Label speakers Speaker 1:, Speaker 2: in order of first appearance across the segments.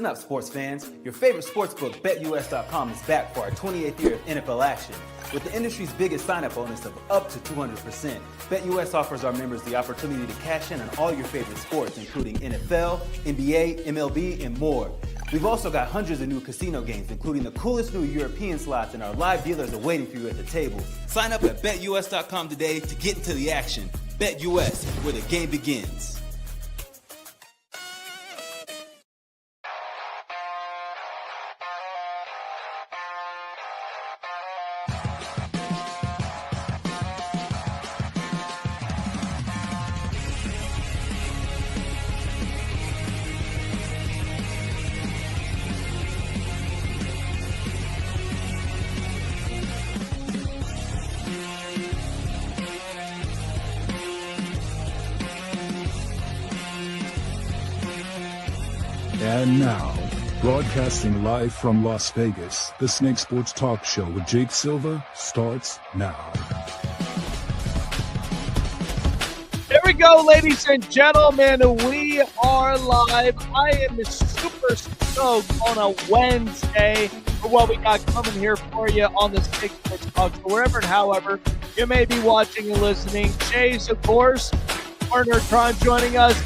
Speaker 1: Listen up, sports fans. Your favorite sportsbook, BetUS.com, is back for our 28th year of NFL action. With the industry's biggest sign-up bonus of up to 200%, BetUS offers our members the opportunity to cash in on all your favorite sports, including NFL, NBA, MLB, and more. We've also got hundreds of new casino games, including the coolest new European slots, and our live dealers are waiting for you at the table. Sign up at BetUS.com today to get into the action. BetUS, where the game begins.
Speaker 2: And now, broadcasting live from Las Vegas, the Snake Sports Talk Show with Jake Silva starts now.
Speaker 3: There we go, ladies and gentlemen. We are live. I am super stoked on a Wednesday for what we got coming here for you on the Snake Sports Talk Show. Wherever and however you may be watching and listening. Chase, of course, partner Tron joining us.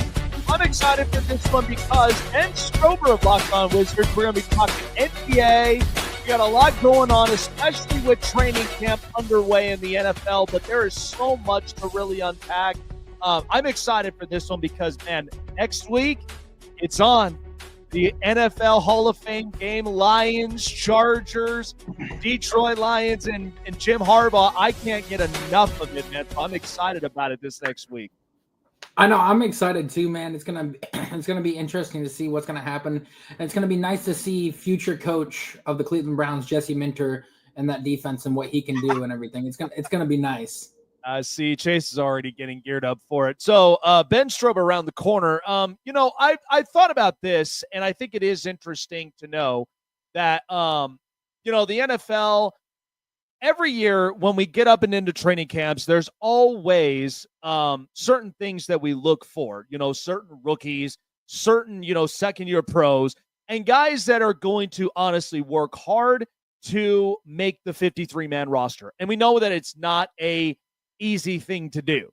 Speaker 3: I'm excited for this one because Ben Strober of Locked On Wizards, we're going to be talking NBA. We got a lot going on, especially with training camp underway in the NFL, but there is so much to really unpack. I'm excited for this one because, man, next week, it's on. The NFL Hall of Fame game, Lions, Chargers, Detroit Lions, and Jim Harbaugh. I can't get enough of it, man. So I'm excited about it this next week.
Speaker 4: I know, I'm excited too, man. It's gonna be interesting to see what's gonna happen. And it's gonna be nice to see future coach of the Cleveland Browns, Jesse Minter, and that defense and what he can do and everything. It's gonna be nice.
Speaker 3: See, Chase is already getting geared up for it. So Ben Strober around the corner. I thought about this, and I think it is interesting to know that the NFL. Every year when we get up and into training camps, there's always certain things that we look for, certain rookies, certain, second-year pros, and guys that are going to honestly work hard to make the 53-man roster. And we know that it's not a easy thing to do.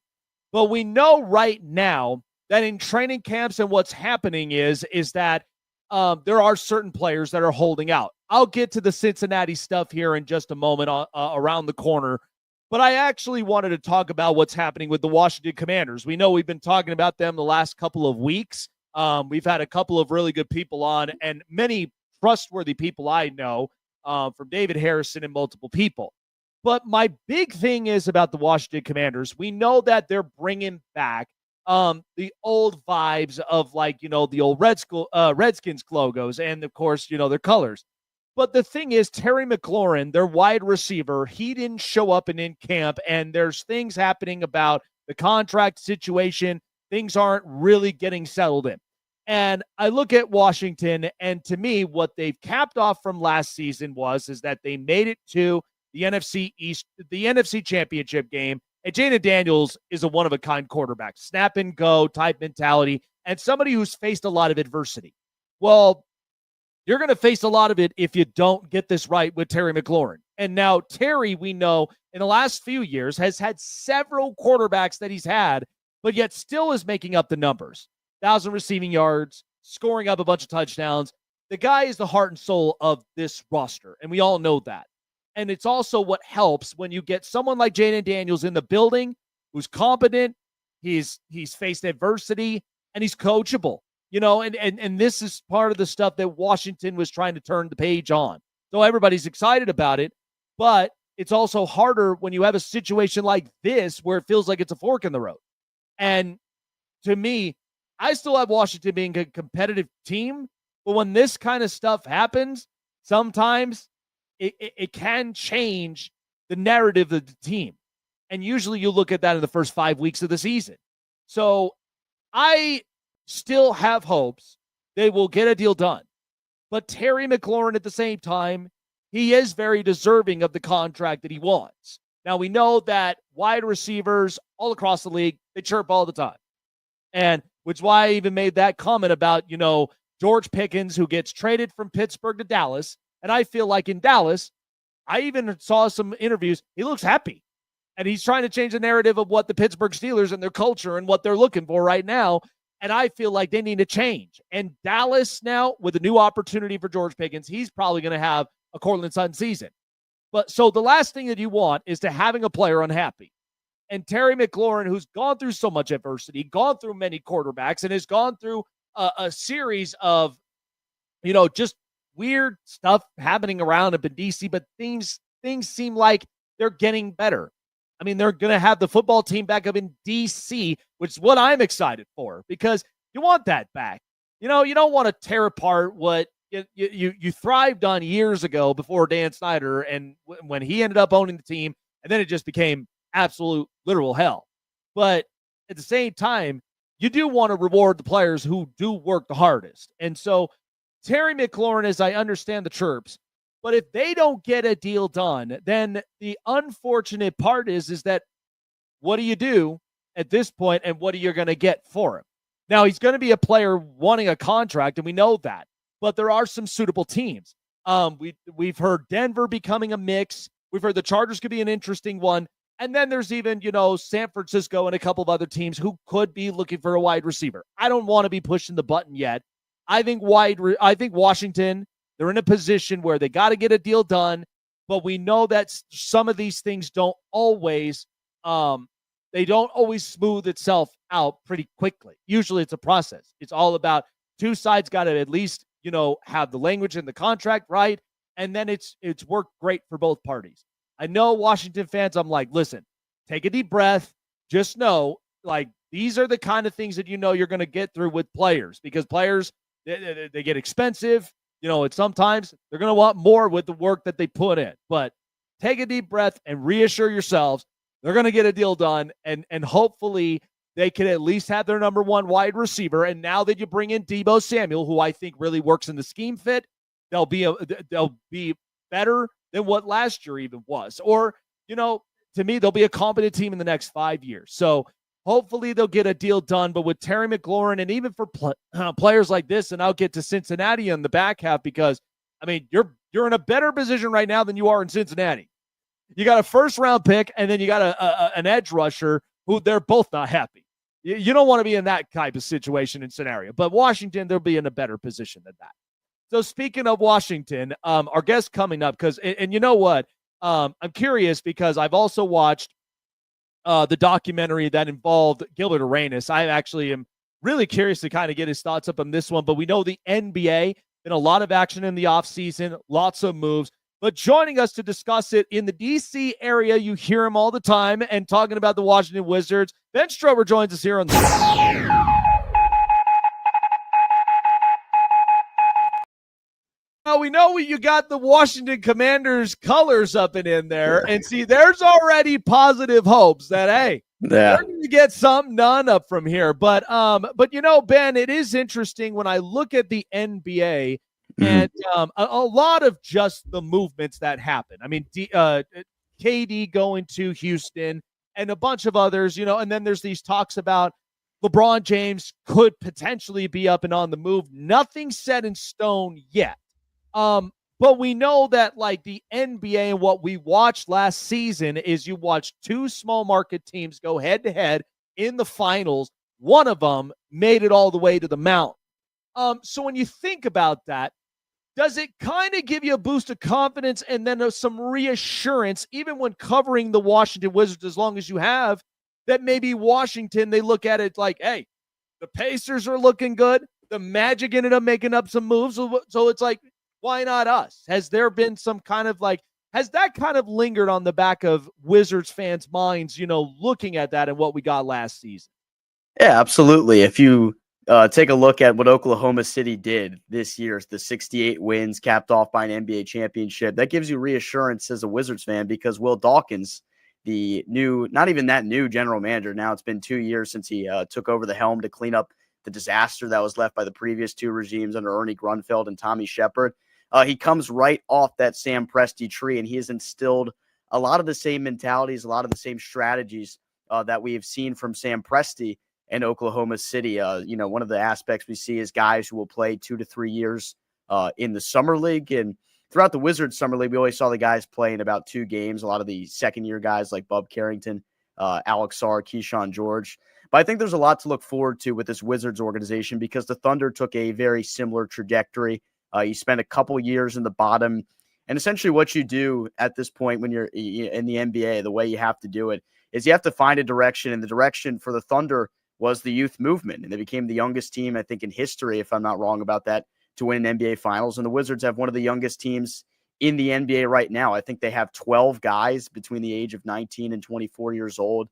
Speaker 3: But we know right now that in training camps and what's happening is that there are certain players that are holding out. I'll get to the Cincinnati stuff here in just a moment around the corner, but I actually wanted to talk about what's happening with the Washington Commanders. We know we've been talking about them the last couple of weeks. We've had a couple of really good people on and many trustworthy people I know from David Harrison and multiple people. But my big thing is about the Washington Commanders. We know that they're bringing back the old vibes of the old Redskins logos and, of course, their colors. But the thing is, Terry McLaurin, their wide receiver, he didn't show up in camp, and there's things happening about the contract situation. Things aren't really getting settled in. And I look at Washington, and to me, what they've capped off from last season is that they made it to the NFC East, the NFC Championship game, and Jaden Daniels is a one-of-a-kind quarterback, snap-and-go type mentality, and somebody who's faced a lot of adversity. Well, you're going to face a lot of it if you don't get this right with Terry McLaurin. And now Terry, we know, in the last few years has had several quarterbacks that he's had, but yet still is making up the numbers. 1,000 receiving yards, scoring up a bunch of touchdowns. The guy is the heart and soul of this roster, and we all know that. And it's also what helps when you get someone like Jaden Daniels in the building who's competent, he's faced adversity, and he's coachable. And this is part of the stuff that Washington was trying to turn the page on. So everybody's excited about it, but it's also harder when you have a situation like this where it feels like it's a fork in the road. And to me, I still have Washington being a competitive team, but when this kind of stuff happens, sometimes it can change the narrative of the team. And usually you look at that in the first 5 weeks of the season. So I still have hopes they will get a deal done. But Terry McLaurin, at the same time, he is very deserving of the contract that he wants. Now, we know that wide receivers all across the league, they chirp all the time. And which is why I even made that comment about, George Pickens, who gets traded from Pittsburgh to Dallas. And I feel like in Dallas, I even saw some interviews, he looks happy. And he's trying to change the narrative of what the Pittsburgh Steelers and their culture and what they're looking for right now. And I feel like they need to change. And Dallas now, with a new opportunity for George Pickens, he's probably going to have a Courtland Sutton season. But so the last thing that you want is to having a player unhappy. And Terry McLaurin, who's gone through so much adversity, gone through many quarterbacks, and has gone through a series of, just weird stuff happening around up in DC, but things seem like they're getting better. I mean, they're going to have the football team back up in DC, which is what I'm excited for, because you want that back. You don't want to tear apart what you thrived on years ago before Dan Snyder, and when he ended up owning the team, and then it just became absolute literal hell. But at the same time, you do want to reward the players who do work the hardest. And so Terry McLaurin, as I understand the chirps, but if they don't get a deal done, then the unfortunate part is that what do you do at this point, and what are you going to get for him? Now, he's going to be a player wanting a contract, and we know that, but there are some suitable teams. We've heard Denver becoming a mix. We've heard the Chargers could be an interesting one. And then there's even, San Francisco and a couple of other teams who could be looking for a wide receiver. I don't want to be pushing the button yet. I think Washington, they're in a position where they got to get a deal done, but we know that some of these things don't always smooth itself out pretty quickly. Usually it's a process. It's all about two sides got to at least, have the language in the contract right, and then it's worked great for both parties. I know Washington fans, I'm like, listen, take a deep breath. Just know, these are the kind of things that you're going to get through with players, because players, they get expensive. Sometimes they're going to want more with the work that they put in. But take a deep breath and reassure yourselves they're going to get a deal done, and hopefully they can at least have their number one wide receiver. And now that you bring in Deebo Samuel, who I think really works in the scheme fit, they'll be better than what last year even was. Or, to me, they'll be a competent team in the next 5 years. So hopefully they'll get a deal done. But with Terry McLaurin, and even for players like this, and I'll get to Cincinnati in the back half, because, I mean, you're in a better position right now than you are in Cincinnati. You got a first-round pick, and then you got an edge rusher who they're both not happy. You don't want to be in that type of situation and scenario. But Washington, they'll be in a better position than that. So speaking of Washington, our guest coming up, because, and you know what? I'm curious because I've also watched the documentary that involved Gilbert Arenas. I actually am really curious to kind of get his thoughts up on this one, but we know the NBA, been a lot of action in the offseason, lots of moves. But joining us to discuss it in the D.C. area, you hear him all the time, and talking about the Washington Wizards, Ben Strober joins us here on the... Now, we know you got the Washington Commanders colors up and in there, and see, there's already positive hopes that, hey, they're going to get something done up from here. But Ben, it is interesting when I look at the NBA and a lot of just the movements that happen. I mean, KD going to Houston and a bunch of others, and then there's these talks about LeBron James could potentially be up and on the move. Nothing set in stone yet. But we know that, like, the NBA and what we watched last season is you watch two small market teams go head to head in the finals. One of them made it all the way to the mountain. So when you think about that, does it kind of give you a boost of confidence and then some reassurance, even when covering the Washington Wizards, as long as you have, that maybe Washington, they look at it like, hey, the Pacers are looking good. The Magic ended up making up some moves. So it's like, why not us? Has there been some kind of has that kind of lingered on the back of Wizards fans' minds, looking at that and what we got last season?
Speaker 5: Yeah, absolutely. If you take a look at what Oklahoma City did this year, the 68 wins capped off by an NBA championship, that gives you reassurance as a Wizards fan, because Will Dawkins, the new, not even that new general manager, now it's been 2 years since he took over the helm to clean up the disaster that was left by the previous two regimes under Ernie Grunfeld and Tommy Shepard. He comes right off that Sam Presti tree, and he has instilled a lot of the same mentalities, a lot of the same strategies that we have seen from Sam Presti and Oklahoma City. One of the aspects we see is guys who will play 2 to 3 years in the summer league. And throughout the Wizards summer league, we always saw the guys playing about 2 games. A lot of the second-year guys like Bub Carrington, Alex Sarr, Keyshawn George. But I think there's a lot to look forward to with this Wizards organization because the Thunder took a very similar trajectory. You spent a couple years in the bottom. And essentially what you do at this point when you're in the NBA, the way you have to do it is you have to find a direction. And the direction for the Thunder was the youth movement. And they became the youngest team, I think, in history, if I'm not wrong about that, to win an NBA Finals. And the Wizards have one of the youngest teams in the NBA right now. I think they have 12 guys between the age of 19 and 24 years old.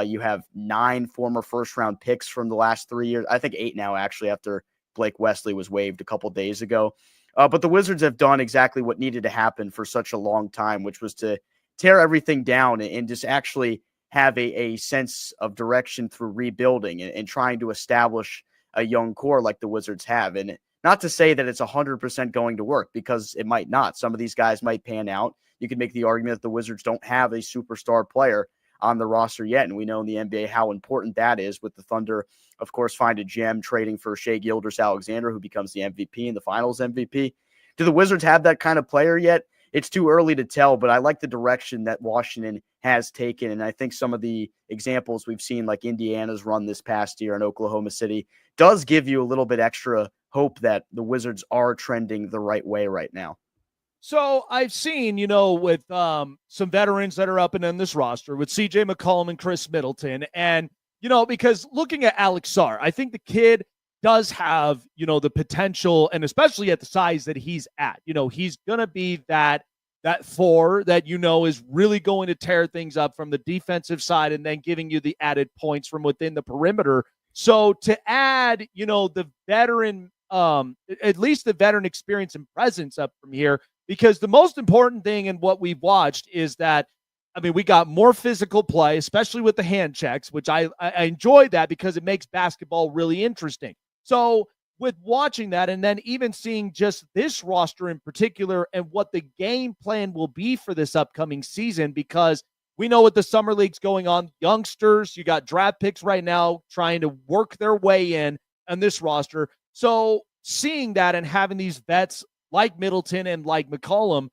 Speaker 5: You have 9 former first-round picks from the last 3 years. I think 8 now, actually, after Blake Wesley was waived a couple days ago. But the Wizards have done exactly what needed to happen for such a long time, which was to tear everything down and just actually have a sense of direction through rebuilding and trying to establish a young core like the Wizards have. And not to say that it's 100% going to work, because it might not. Some of these guys might pan out. You could make the argument that the Wizards don't have a superstar player on the roster yet. And we know in the NBA how important that is, with the Thunder, of course, find a gem trading for Shai Gilgeous-Alexander, who becomes the MVP and the Finals MVP. Do the Wizards have that kind of player yet? It's too early to tell, but I like the direction that Washington has taken. And I think some of the examples we've seen, like Indiana's run this past year in Oklahoma City, does give you a little bit extra hope that the Wizards are trending the right way right now.
Speaker 3: So I've seen, with some veterans that are up and in this roster with CJ McCollum and Chris Middleton. And, because looking at Alex Sarr, I think the kid does have, the potential, and especially at the size that he's at, he's going to be that 4 that, is really going to tear things up from the defensive side and then giving you the added points from within the perimeter. So to add, the veteran, at least the veteran experience and presence up from here, because the most important thing in what we've watched is that, we got more physical play, especially with the hand checks, which I enjoy that because it makes basketball really interesting. So with watching that, and then even seeing just this roster in particular and what the game plan will be for this upcoming season, because we know with the summer leagues going on, youngsters, you got draft picks right now trying to work their way in on this roster. So seeing that and having these vets like Middleton and like McCollum,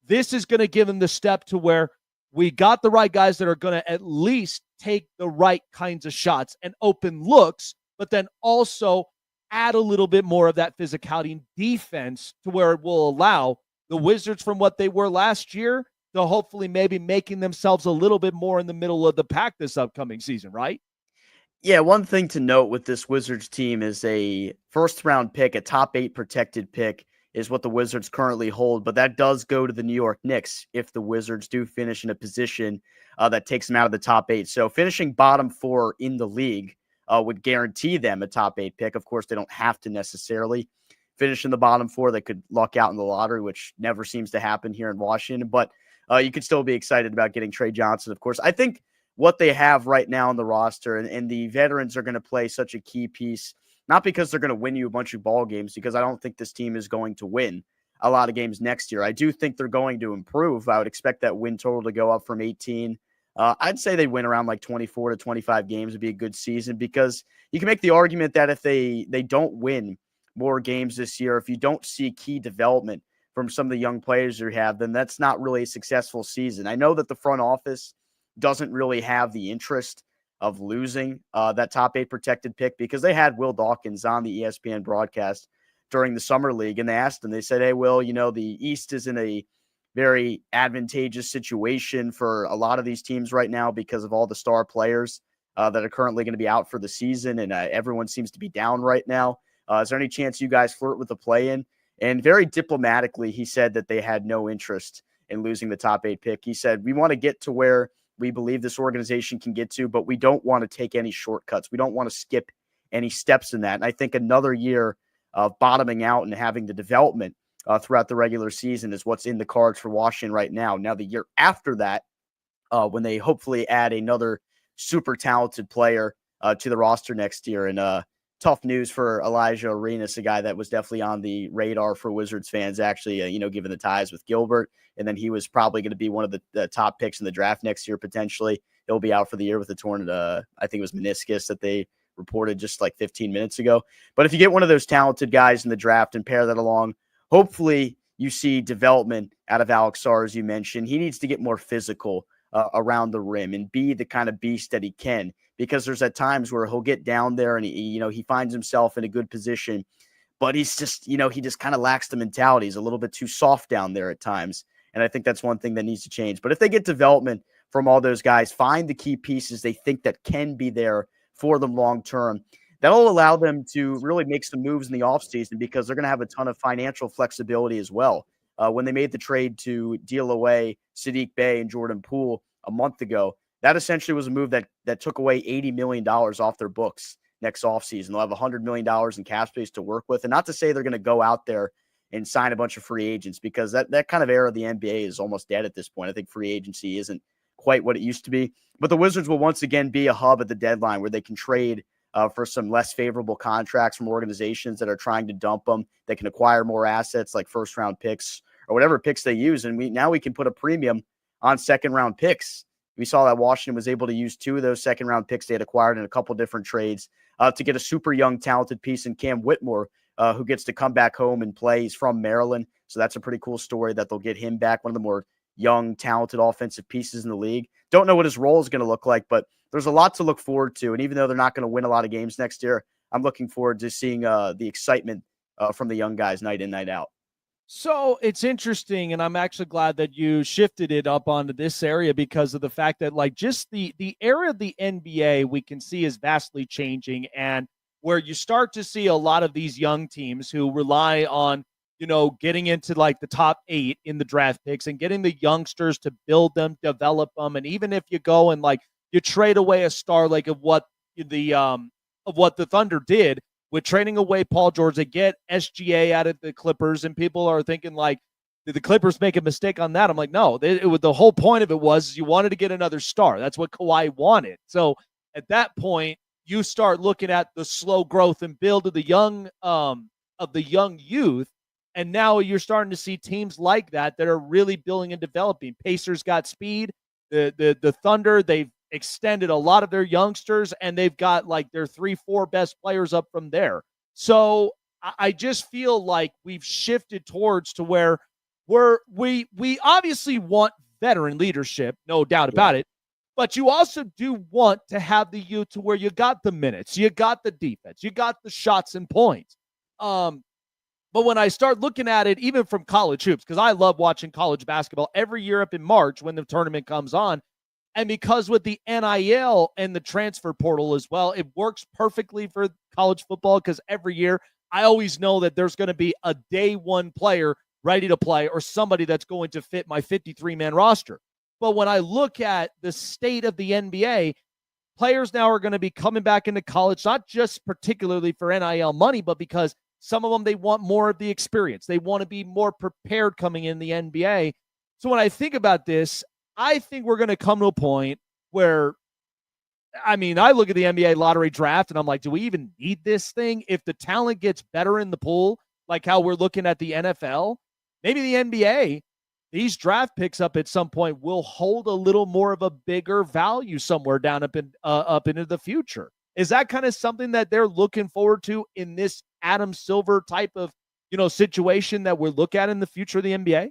Speaker 3: this is going to give them the step to where we got the right guys that are going to at least take the right kinds of shots and open looks, but then also add a little bit more of that physicality and defense to where it will allow the Wizards, from what they were last year, to hopefully maybe making themselves a little bit more in the middle of the pack this upcoming season, right?
Speaker 5: Yeah, one thing to note with this Wizards team is a first-round pick, a top 8 protected pick, is what the Wizards currently hold, but that does go to the New York Knicks if the Wizards do finish in a position that takes them out of the top 8. So finishing bottom 4 in the league would guarantee them a top 8 pick. Of course, they don't have to necessarily finish in the bottom 4. They could luck out in the lottery, which never seems to happen here in Washington, but you could still be excited about getting Trey Johnson, of course. I think what they have right now on the roster, and the veterans are going to play such a key piece, not because they're going to win you a bunch of ball games, because I don't think this team is going to win a lot of games next year. I do think they're going to improve. I would expect that win total to go up from 18. I'd say they win around like 24 to 25 games would be a good season, because you can make the argument that if they don't win more games this year, if you don't see key development from some of the young players you have, then that's not really a successful season. I know that the front office doesn't really have the interest of losing that top 8 protected pick, because they had Will Dawkins on the ESPN broadcast during the summer league, and they asked him, they said, hey, Will, the East is in a very advantageous situation for a lot of these teams right now because of all the star players that are currently going to be out for the season, and everyone seems to be down right now. Is there any chance you guys flirt with the play-in? And very diplomatically, he said that they had no interest in losing the top 8 pick. He said, we want to get to where we believe this organization can get to, but we don't want to take any shortcuts. We don't want to skip any steps in that. And I think another year of bottoming out and having the development throughout the regular season is what's in the cards for Washington right now. Now, the year after that, when they hopefully add another super talented player to the roster next year, and tough news for Elijah Arenas, a guy that was definitely on the radar for Wizards fans, actually, given the ties with Gilbert. And then he was probably going to be one of the top picks in the draft next year, potentially. He'll be out for the year with a torn, I think it was meniscus that they reported just like 15 minutes ago. But if you get one of those talented guys in the draft and pair that along, hopefully you see development out of Alex Sarr, as you mentioned. He needs to get more physical around the rim and be the kind of beast that he can, because there's at times where he'll get down there and he finds himself in a good position, but he's just, he just kind of lacks the mentality. He's a little bit too soft down there at times. And I think that's one thing that needs to change. But if they get development from all those guys, find the key pieces they think that can be there for them long-term, that'll allow them to really make some moves in the offseason, because they're going to have a ton of financial flexibility as well. When they made the trade to deal away Saddiq Bey and Jordan Poole a month ago, that essentially was a move that took away $80 million off their books next offseason. They'll have $100 million in cap space to work with. And not to say they're going to go out there and sign a bunch of free agents, because that kind of era of the NBA is almost dead at this point. I think free agency isn't quite what it used to be. But the Wizards will once again be a hub at the deadline where they can trade for some less favorable contracts from organizations that are trying to dump them. They can acquire more assets like first-round picks or whatever picks they use. And now we can put a premium on second-round picks. We saw that Washington was able to use 2 of those second-round picks they had acquired in a couple different trades to get a super young, talented piece in Cam Whitmore, who gets to come back home and play. He's from Maryland, so that's a pretty cool story that they'll get him back, one of the more young, talented offensive pieces in the league. Don't know what his role is going to look like, but there's a lot to look forward to. And even though they're not going to win a lot of games next year, I'm looking forward to seeing the excitement from the young guys night in, night out.
Speaker 3: So it's interesting, and I'm actually glad that you shifted it up onto this area, because of the fact that just the area of the NBA we can see is vastly changing, and where you start to see a lot of these young teams who rely on, getting into the top 8 in the draft picks and getting the youngsters to build them, develop them. And even if you go and you trade away a star of what the Thunder did with trading away Paul George, they get SGA out of the Clippers, and people are thinking did the Clippers make a mistake on that? I'm like, no, the whole point of it was you wanted to get another star. That's what Kawhi wanted. So at that point, you start looking at the slow growth and build of the young youth. And now you're starting to see teams like that are really building and developing. Pacers got speed. The Thunder, they've extended a lot of their youngsters, and they've got their 3-4 best players up from there. So I just feel like we've shifted towards to where we obviously want veteran leadership, no doubt about it. But you also do want to have the youth to where you got the minutes, you got the defense, you got the shots and points. But when I start looking at it, even from college hoops, because I love watching college basketball every year up in March when the tournament comes on, and because with the NIL and the transfer portal as well, it works perfectly for college football, because every year I always know that there's going to be a day one player ready to play, or somebody that's going to fit my 53-man roster. But when I look at the state of the NBA, players now are going to be coming back into college, not just particularly for NIL money, but because some of them, they want more of the experience. They want to be more prepared coming in the NBA. So when I think about this, I think we're going to come to a point where, I look at the NBA lottery draft and I'm like, do we even need this thing? If the talent gets better in the pool, like how we're looking at the NFL, maybe the NBA, these draft picks up at some point will hold a little more of a bigger value somewhere down up into the future. Is that kind of something that they're looking forward to in this Adam Silver type of, situation that we'll look at in the future of the NBA?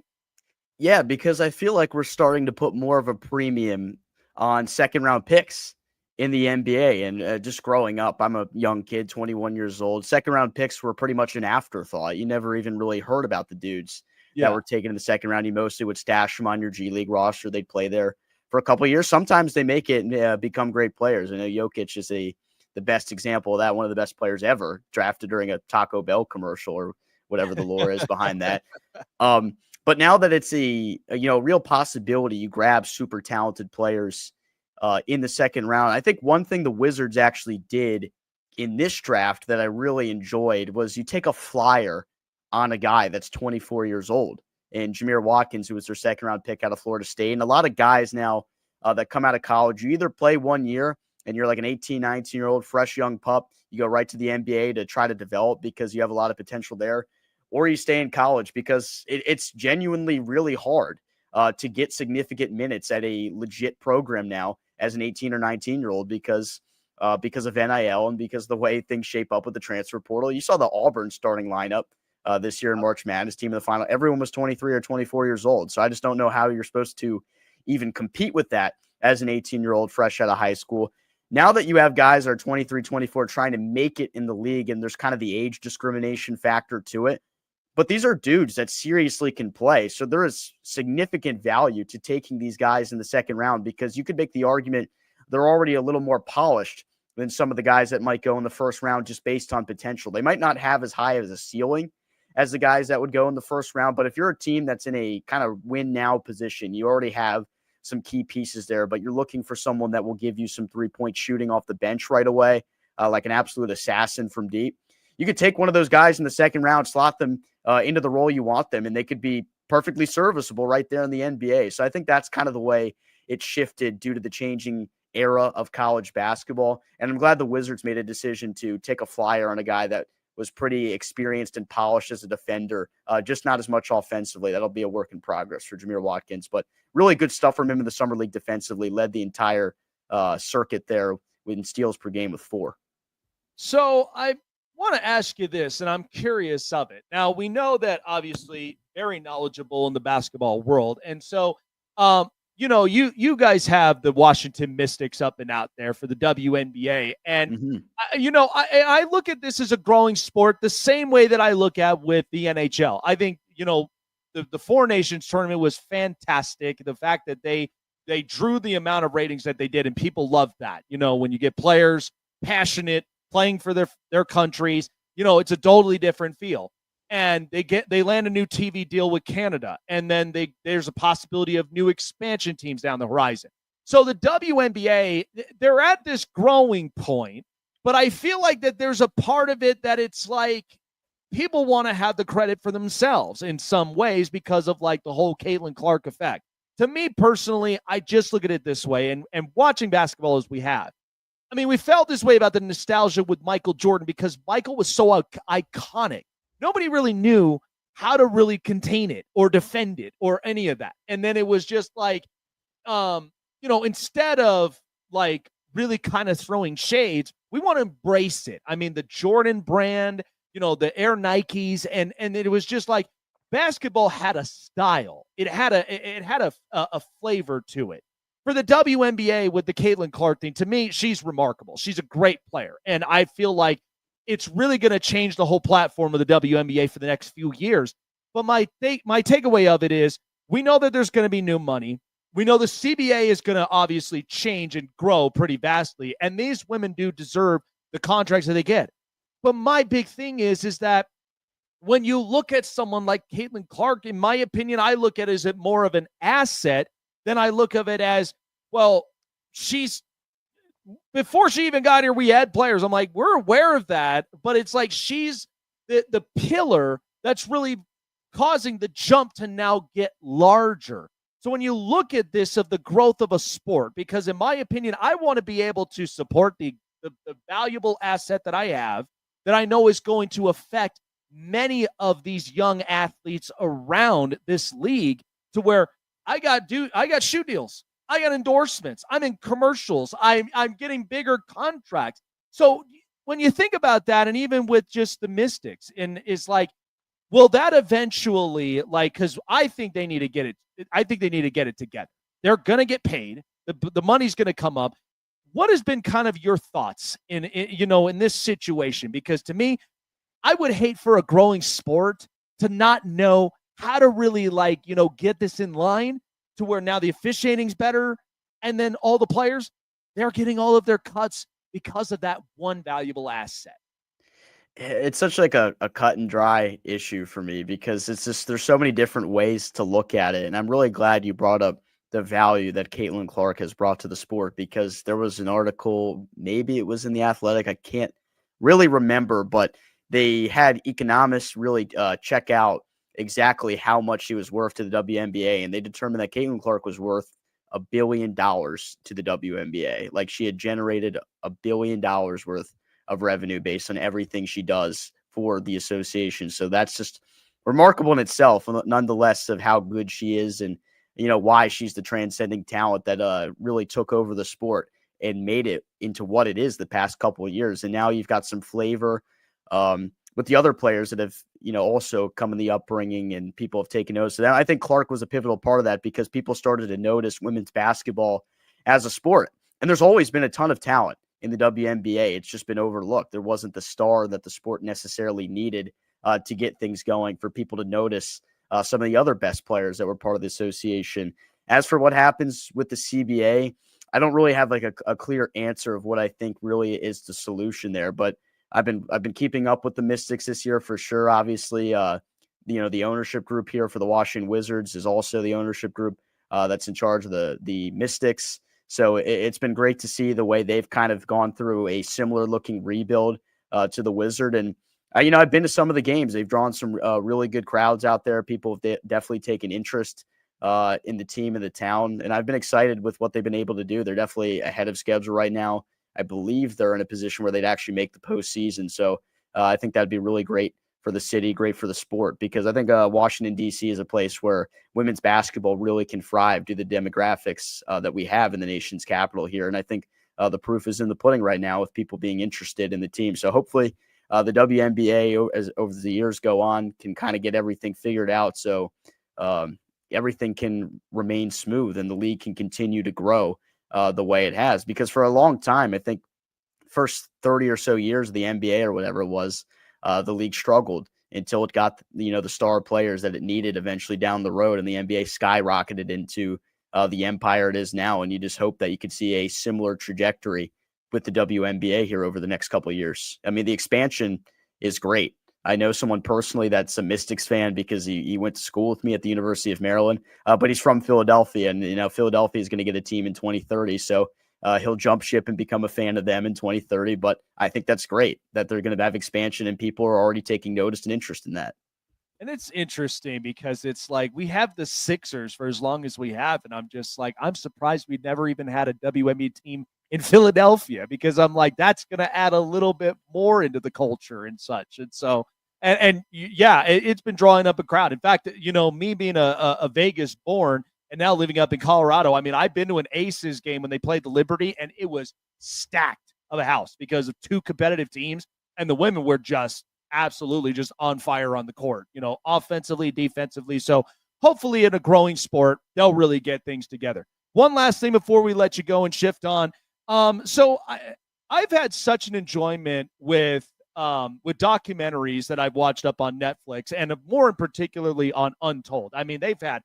Speaker 5: Yeah, because I feel like we're starting to put more of a premium on second-round picks in the NBA. And just growing up, I'm a young kid, 21 years old. Second-round picks were pretty much an afterthought. You never even really heard about the dudes that were taken in the second round. You mostly would stash them on your G League roster. They'd play there for a couple of years. Sometimes they make it and become great players. I know Jokic is the best example of that, one of the best players ever, drafted during a Taco Bell commercial or whatever the lore is behind that. But now that it's a real possibility, you grab super talented players in the second round. I think one thing the Wizards actually did in this draft that I really enjoyed was you take a flyer on a guy that's 24 years old, and Jameer Watkins, who was their second round pick out of Florida State. And a lot of guys now that come out of college, you either play 1 year and you're like an 18, 19-year-old fresh young pup, you go right to the NBA to try to develop because you have a lot of potential there, or you stay in college because it's genuinely really hard to get significant minutes at a legit program now as an 18 or 19-year-old because because of NIL and because of the way things shape up with the transfer portal. You saw the Auburn starting lineup this year in March Madness, team in the final. Everyone was 23 or 24 years old. So I just don't know how you're supposed to even compete with that as an 18-year-old fresh out of high school. Now that you have guys that are 23, 24 trying to make it in the league, and there's kind of the age discrimination factor to it, but these are dudes that seriously can play. So there is significant value to taking these guys in the second round, because you could make the argument they're already a little more polished than some of the guys that might go in the first round just based on potential. They might not have as high of a ceiling as the guys that would go in the first round, but if you're a team that's in a kind of win now position, you already have some key pieces there, but you're looking for someone that will give you some 3-point shooting off the bench right away, like an absolute assassin from deep. You could take one of those guys in the second round, slot them into the role you want them, and they could be perfectly serviceable right there in the NBA. So I think that's kind of the way it shifted due to the changing era of college basketball. And I'm glad the Wizards made a decision to take a flyer on a guy that was pretty experienced and polished as a defender, just not as much offensively. That'll be a work in progress for Jameer Watkins, but really good stuff from him in the summer league defensively, led the entire circuit there in steals per game with 4.
Speaker 3: So I want to ask you this, and I'm curious of it. Now, we know that obviously very knowledgeable in the basketball world. And so, you guys have the Washington Mystics up and out there for the WNBA. And, I look at this as a growing sport the same way that I look at with the NHL. I think, the Four Nations tournament was fantastic. The fact that they drew the amount of ratings that they did, and people loved that. When you get players passionate, playing for their countries, it's a totally different feel. And they land a new TV deal with Canada, and then there's a possibility of new expansion teams down the horizon. So the WNBA, they're at this growing point, but I feel like that there's a part of it that it's like people want to have the credit for themselves in some ways because of like the whole Caitlin Clark effect. To me personally, I just look at it this way, and watching basketball as we have. I mean, we felt this way about the nostalgia with Michael Jordan because Michael was so iconic. Nobody really knew how to really contain it or defend it or any of that. And then it was just like, instead of like really kind of throwing shades, we want to embrace it. I mean, the Jordan brand, the Air Nikes, and it was just like basketball had a style. It had a flavor to it. For the WNBA with the Caitlin Clark thing, to me, she's remarkable. She's a great player. And I feel like it's really going to change the whole platform of the WNBA for the next few years. But my takeaway of it is we know that there's going to be new money. We know the CBA is going to obviously change and grow pretty vastly. And these women do deserve the contracts that they get. But my big thing is that when you look at someone like Caitlin Clark, in my opinion, I look at it as more of an asset than I look of it as, well, before she even got here, we had players. I'm like, we're aware of that, but it's like she's the pillar that's really causing the jump to now get larger. So when you look at this of the growth of a sport, because in my opinion, I want to be able to support the valuable asset that I have that I know is going to affect many of these young athletes around this league to where I got shoe deals. I got endorsements. I'm in commercials. I'm getting bigger contracts. So when you think about that, and even with just the Mystics, and it's like, will that eventually, like, because I think they need to get it. I think they need to get it together. They're going to get paid. The money's going to come up. What has been kind of your thoughts in this situation? Because to me, I would hate for a growing sport to not know how to really get this in line to where now the officiating's better. And then all the players, they're getting all of their cuts because of that one valuable asset.
Speaker 5: It's such like a cut and dry issue for me because it's just, there's so many different ways to look at it. And I'm really glad you brought up the value that Caitlin Clark has brought to the sport, because there was an article, maybe it was in The Athletic, I can't really remember, but they had economists really check out exactly how much she was worth to the WNBA, and they determined that Caitlin Clark was worth $1 billion to the WNBA. Like, she had generated $1 billion worth of revenue based on everything she does for the association. So that's just remarkable in itself, nonetheless, of how good she is and why she's the transcending talent that really took over the sport. and made it into what it is the past couple of years. And now you've got some flavor with the other players that have, also come in the upbringing and people have taken notice of that. I think Clark was a pivotal part of that because people started to notice women's basketball as a sport. And there's always been a ton of talent in the WNBA. It's just been overlooked. There wasn't the star that the sport necessarily needed to get things going for people to notice some of the other best players that were part of the association. As for what happens with the CBA, I don't really have like a clear answer of what I think really is the solution there, but I've been keeping up with the Mystics this year for sure. Obviously, the ownership group here for the Washington Wizards is also the ownership group that's in charge of the Mystics. So it's been great to see the way they've kind of gone through a similar looking rebuild to the Wizard. And, I've been to some of the games. They've drawn some really good crowds out there. People have definitely taken interest in the team and the town. And I've been excited with what they've been able to do. They're definitely ahead of schedule right now. I believe they're in a position where they'd actually make the postseason. So I think that'd be really great for the city, great for the sport, because I think Washington, D.C. is a place where women's basketball really can thrive due to the demographics that we have in the nation's capital here. And I think the proof is in the pudding right now with people being interested in the team. So hopefully the WNBA, as over the years go on, can kind of get everything figured out so everything can remain smooth and the league can continue to grow the way it has. Because for a long time, I think first 30 or so years of the NBA or whatever it was, the league struggled until it got, the star players that it needed eventually down the road, and the NBA skyrocketed into the empire it is now. And you just hope that you could see a similar trajectory with the WNBA here over the next couple of years. I mean, the expansion is great. I know someone personally that's a Mystics fan because he went to school with me at the University of Maryland, but he's from Philadelphia, and Philadelphia is going to get a team in 2030. So he'll jump ship and become a fan of them in 2030. But I think that's great that they're going to have expansion and people are already taking notice and interest in that.
Speaker 3: And it's interesting because it's like we have the Sixers for as long as we have. And I'm just like, I'm surprised we never even had a WNBA team in Philadelphia, because I'm like, that's going to add a little bit more into the culture and such. And so, it's been drawing up a crowd. In fact, me being a Vegas born and now living up in Colorado, I mean, I've been to an Aces game when they played the Liberty, and it was stacked of a house because of two competitive teams, and the women were just absolutely just on fire on the court, offensively, defensively. So hopefully in a growing sport, they'll really get things together. One last thing before we let you go and shift on. So I've had such an enjoyment with documentaries that I've watched up on Netflix, and more particularly on Untold. I mean, they've had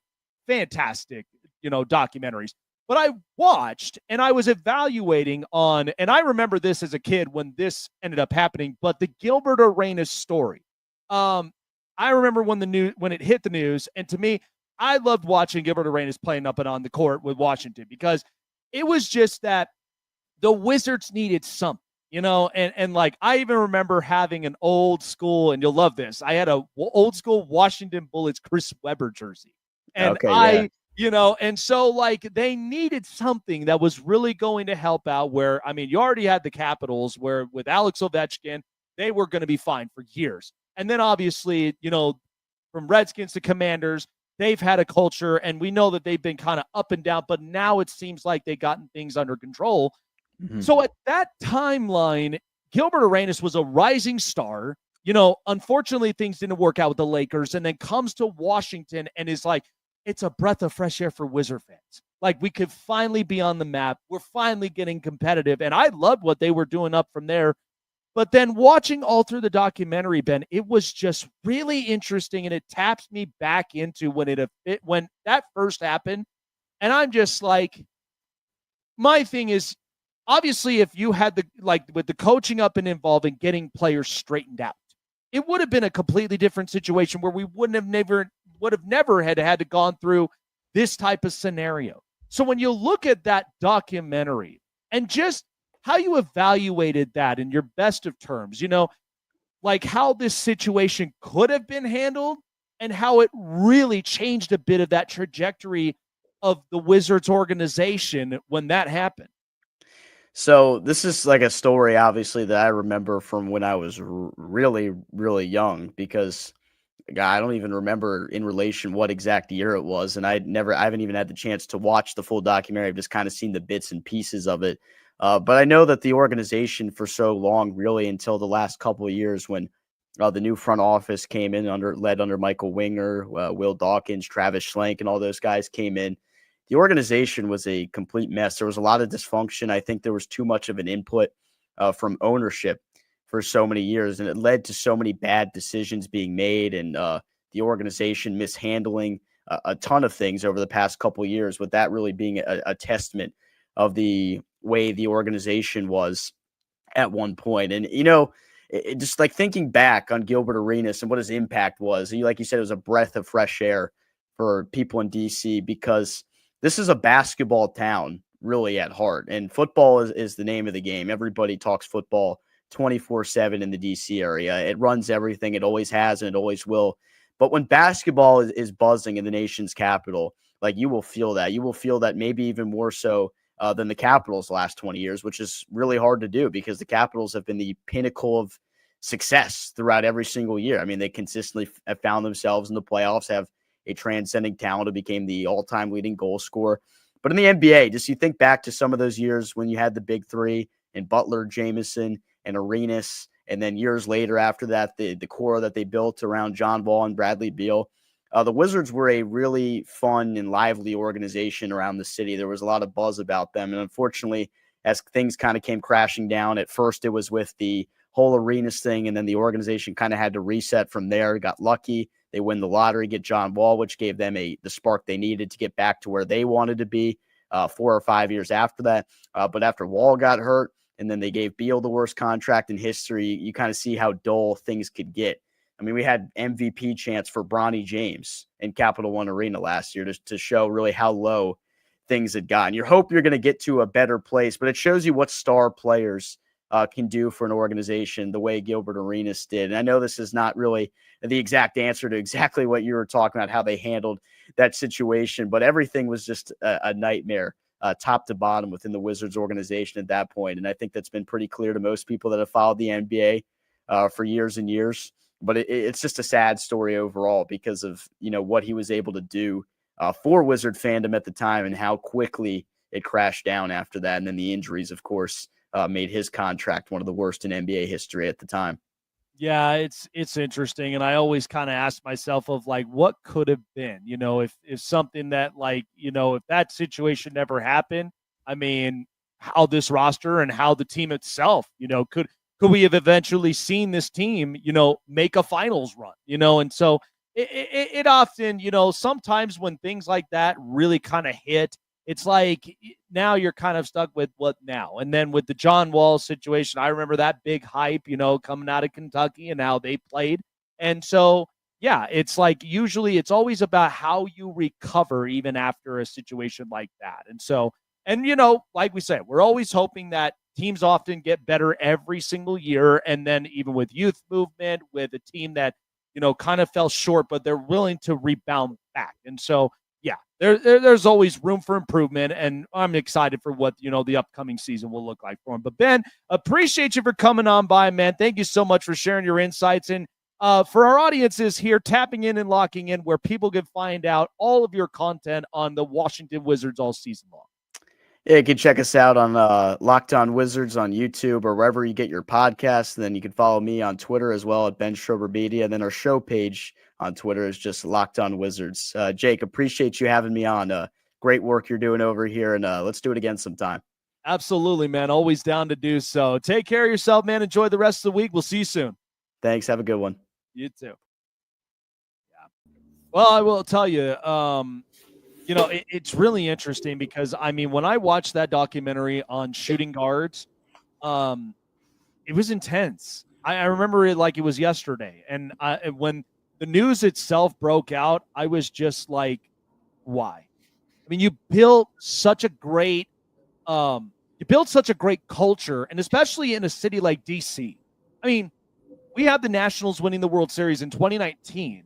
Speaker 3: fantastic, documentaries. But I watched and I was evaluating on, and I remember this as a kid when this ended up happening, but the Gilbert Arenas story. I remember when it hit the news, and to me, I loved watching Gilbert Arenas playing up and on the court with Washington, because it was just that the Wizards needed something, and like, I even remember having an old school, and you'll love this, I had a old school Washington Bullets Chris Webber jersey. And and so like they needed something that was really going to help out where, I mean, you already had the Capitals where with Alex Ovechkin, they were going to be fine for years. And then obviously, from Redskins to Commanders, they've had a culture, and we know that they've been kind of up and down, but now it seems like they've gotten things under control. Mm-hmm. So at that timeline, Gilbert Arenas was a rising star. Unfortunately, things didn't work out with the Lakers, and then comes to Washington and is like, it's a breath of fresh air for Wizard fans. Like, we could finally be on the map. We're finally getting competitive. And I loved what they were doing up from there. But then watching all through the documentary, Ben, it was just really interesting. And it taps me back into when that first happened. And I'm just like, my thing is, obviously, if you had with the coaching up and involved in getting players straightened out, it would have been a completely different situation where we would have never had to gone through this type of scenario. So when you look at that documentary and just how you evaluated that in your best of terms, like how this situation could have been handled and how it really changed a bit of that trajectory of the Wizards organization when that happened.
Speaker 5: So this is like a story, obviously, that I remember from when I was really, really young, because I don't even remember in relation what exact year it was. And I haven't even had the chance to watch the full documentary. I've just kind of seen the bits and pieces of it But I know that the organization for so long, really until the last couple of years when the new front office came in led under Michael Winger, Will Dawkins, Travis Schlenk, and all those guys came in. The organization was a complete mess. There was a lot of dysfunction. I think there was too much of an input from ownership for so many years, and it led to so many bad decisions being made and the organization mishandling a ton of things over the past couple of years, with that really being a testament of the way the organization was at one point. And, just like thinking back on Gilbert Arenas and what his impact was, like you said, it was a breath of fresh air for people in DC, because this is a basketball town really at heart, and football is the name of the game. Everybody talks football 24/7 in the DC area. It runs everything. It always has, and it always will. But when basketball is buzzing in the nation's capital, like, you will feel that. You will feel that maybe even more so than the Capitals last 20 years, which is really hard to do because the Capitals have been the pinnacle of success throughout every single year. I mean, they consistently have found themselves in the playoffs, have a transcending talent who became the all-time leading goal scorer. But in the NBA, just you think back to some of those years when you had the big three and Butler, Jameson, and Arenas, and then years later after that, the core that they built around John Wall and Bradley Beal. The Wizards were a really fun and lively organization around the city. There was a lot of buzz about them. And unfortunately, as things kind of came crashing down, at first it was with the whole Arenas thing, and then the organization kind of had to reset from there. Got lucky. They win the lottery, get John Wall, which gave them the spark they needed to get back to where they wanted to be 4 or 5 years after that. But after Wall got hurt, and then they gave Beal the worst contract in history, you kind of see how dull things could get. I mean, we had MVP chants for Bronny James in Capital One Arena last year to show really how low things had gotten. You hope you're going to get to a better place, but it shows you what star players can do for an organization the way Gilbert Arenas did. And I know this is not really the exact answer to exactly what you were talking about, how they handled that situation, but everything was just a nightmare, top to bottom within the Wizards organization at that point. And I think that's been pretty clear to most people that have followed the NBA for years and years. But it's just a sad story overall because of, what he was able to do for Wizard fandom at the time and how quickly it crashed down after that. And then the injuries, of course, made his contract one of the worst in NBA history at the time.
Speaker 3: Yeah, it's interesting. And I always kind of ask myself of like, what could have been, if something that if that situation never happened, I mean, how this roster and how the team itself, could we have eventually seen this team, make a finals run, and so it often, sometimes when things like that really kind of hit, it's like now you're kind of stuck with what now. And then with the John Wall situation, I remember that big hype, coming out of Kentucky and how they played. And so, yeah, it's like usually it's always about how you recover even after a situation like that. And so, and, like we said, we're always hoping that teams often get better every single year. And then even with youth movement, with a team that, kind of fell short, but they're willing to rebound back. And so, yeah, there's always room for improvement, and I'm excited for what, the upcoming season will look like for him. But Ben, appreciate you for coming on by, man. Thank you so much for sharing your insights. And for our audiences here, tapping in and locking in, where people can find out all of your content on the Washington Wizards all season long.
Speaker 5: Yeah, you can check us out on Locked On Wizards on YouTube or wherever you get your podcasts. And then you can follow me on Twitter as well at Ben Schrober Media. And then our show page on Twitter is just Locked On Wizards. Jake, appreciate you having me on. Great work you're doing over here, and let's do it again sometime.
Speaker 3: Absolutely, man. Always down to do so. Take care of yourself, man. Enjoy the rest of the week. We'll see you soon.
Speaker 5: Thanks. Have a good one.
Speaker 3: You too. Yeah. Well, I will tell you, it's really interesting because, I mean, when I watched that documentary on shooting guards, it was intense. I remember it like it was yesterday. And when the news itself broke out, I was just like, why? I mean, you built such a great culture, and especially in a city like DC. I mean, we have the Nationals winning the World Series in 2019.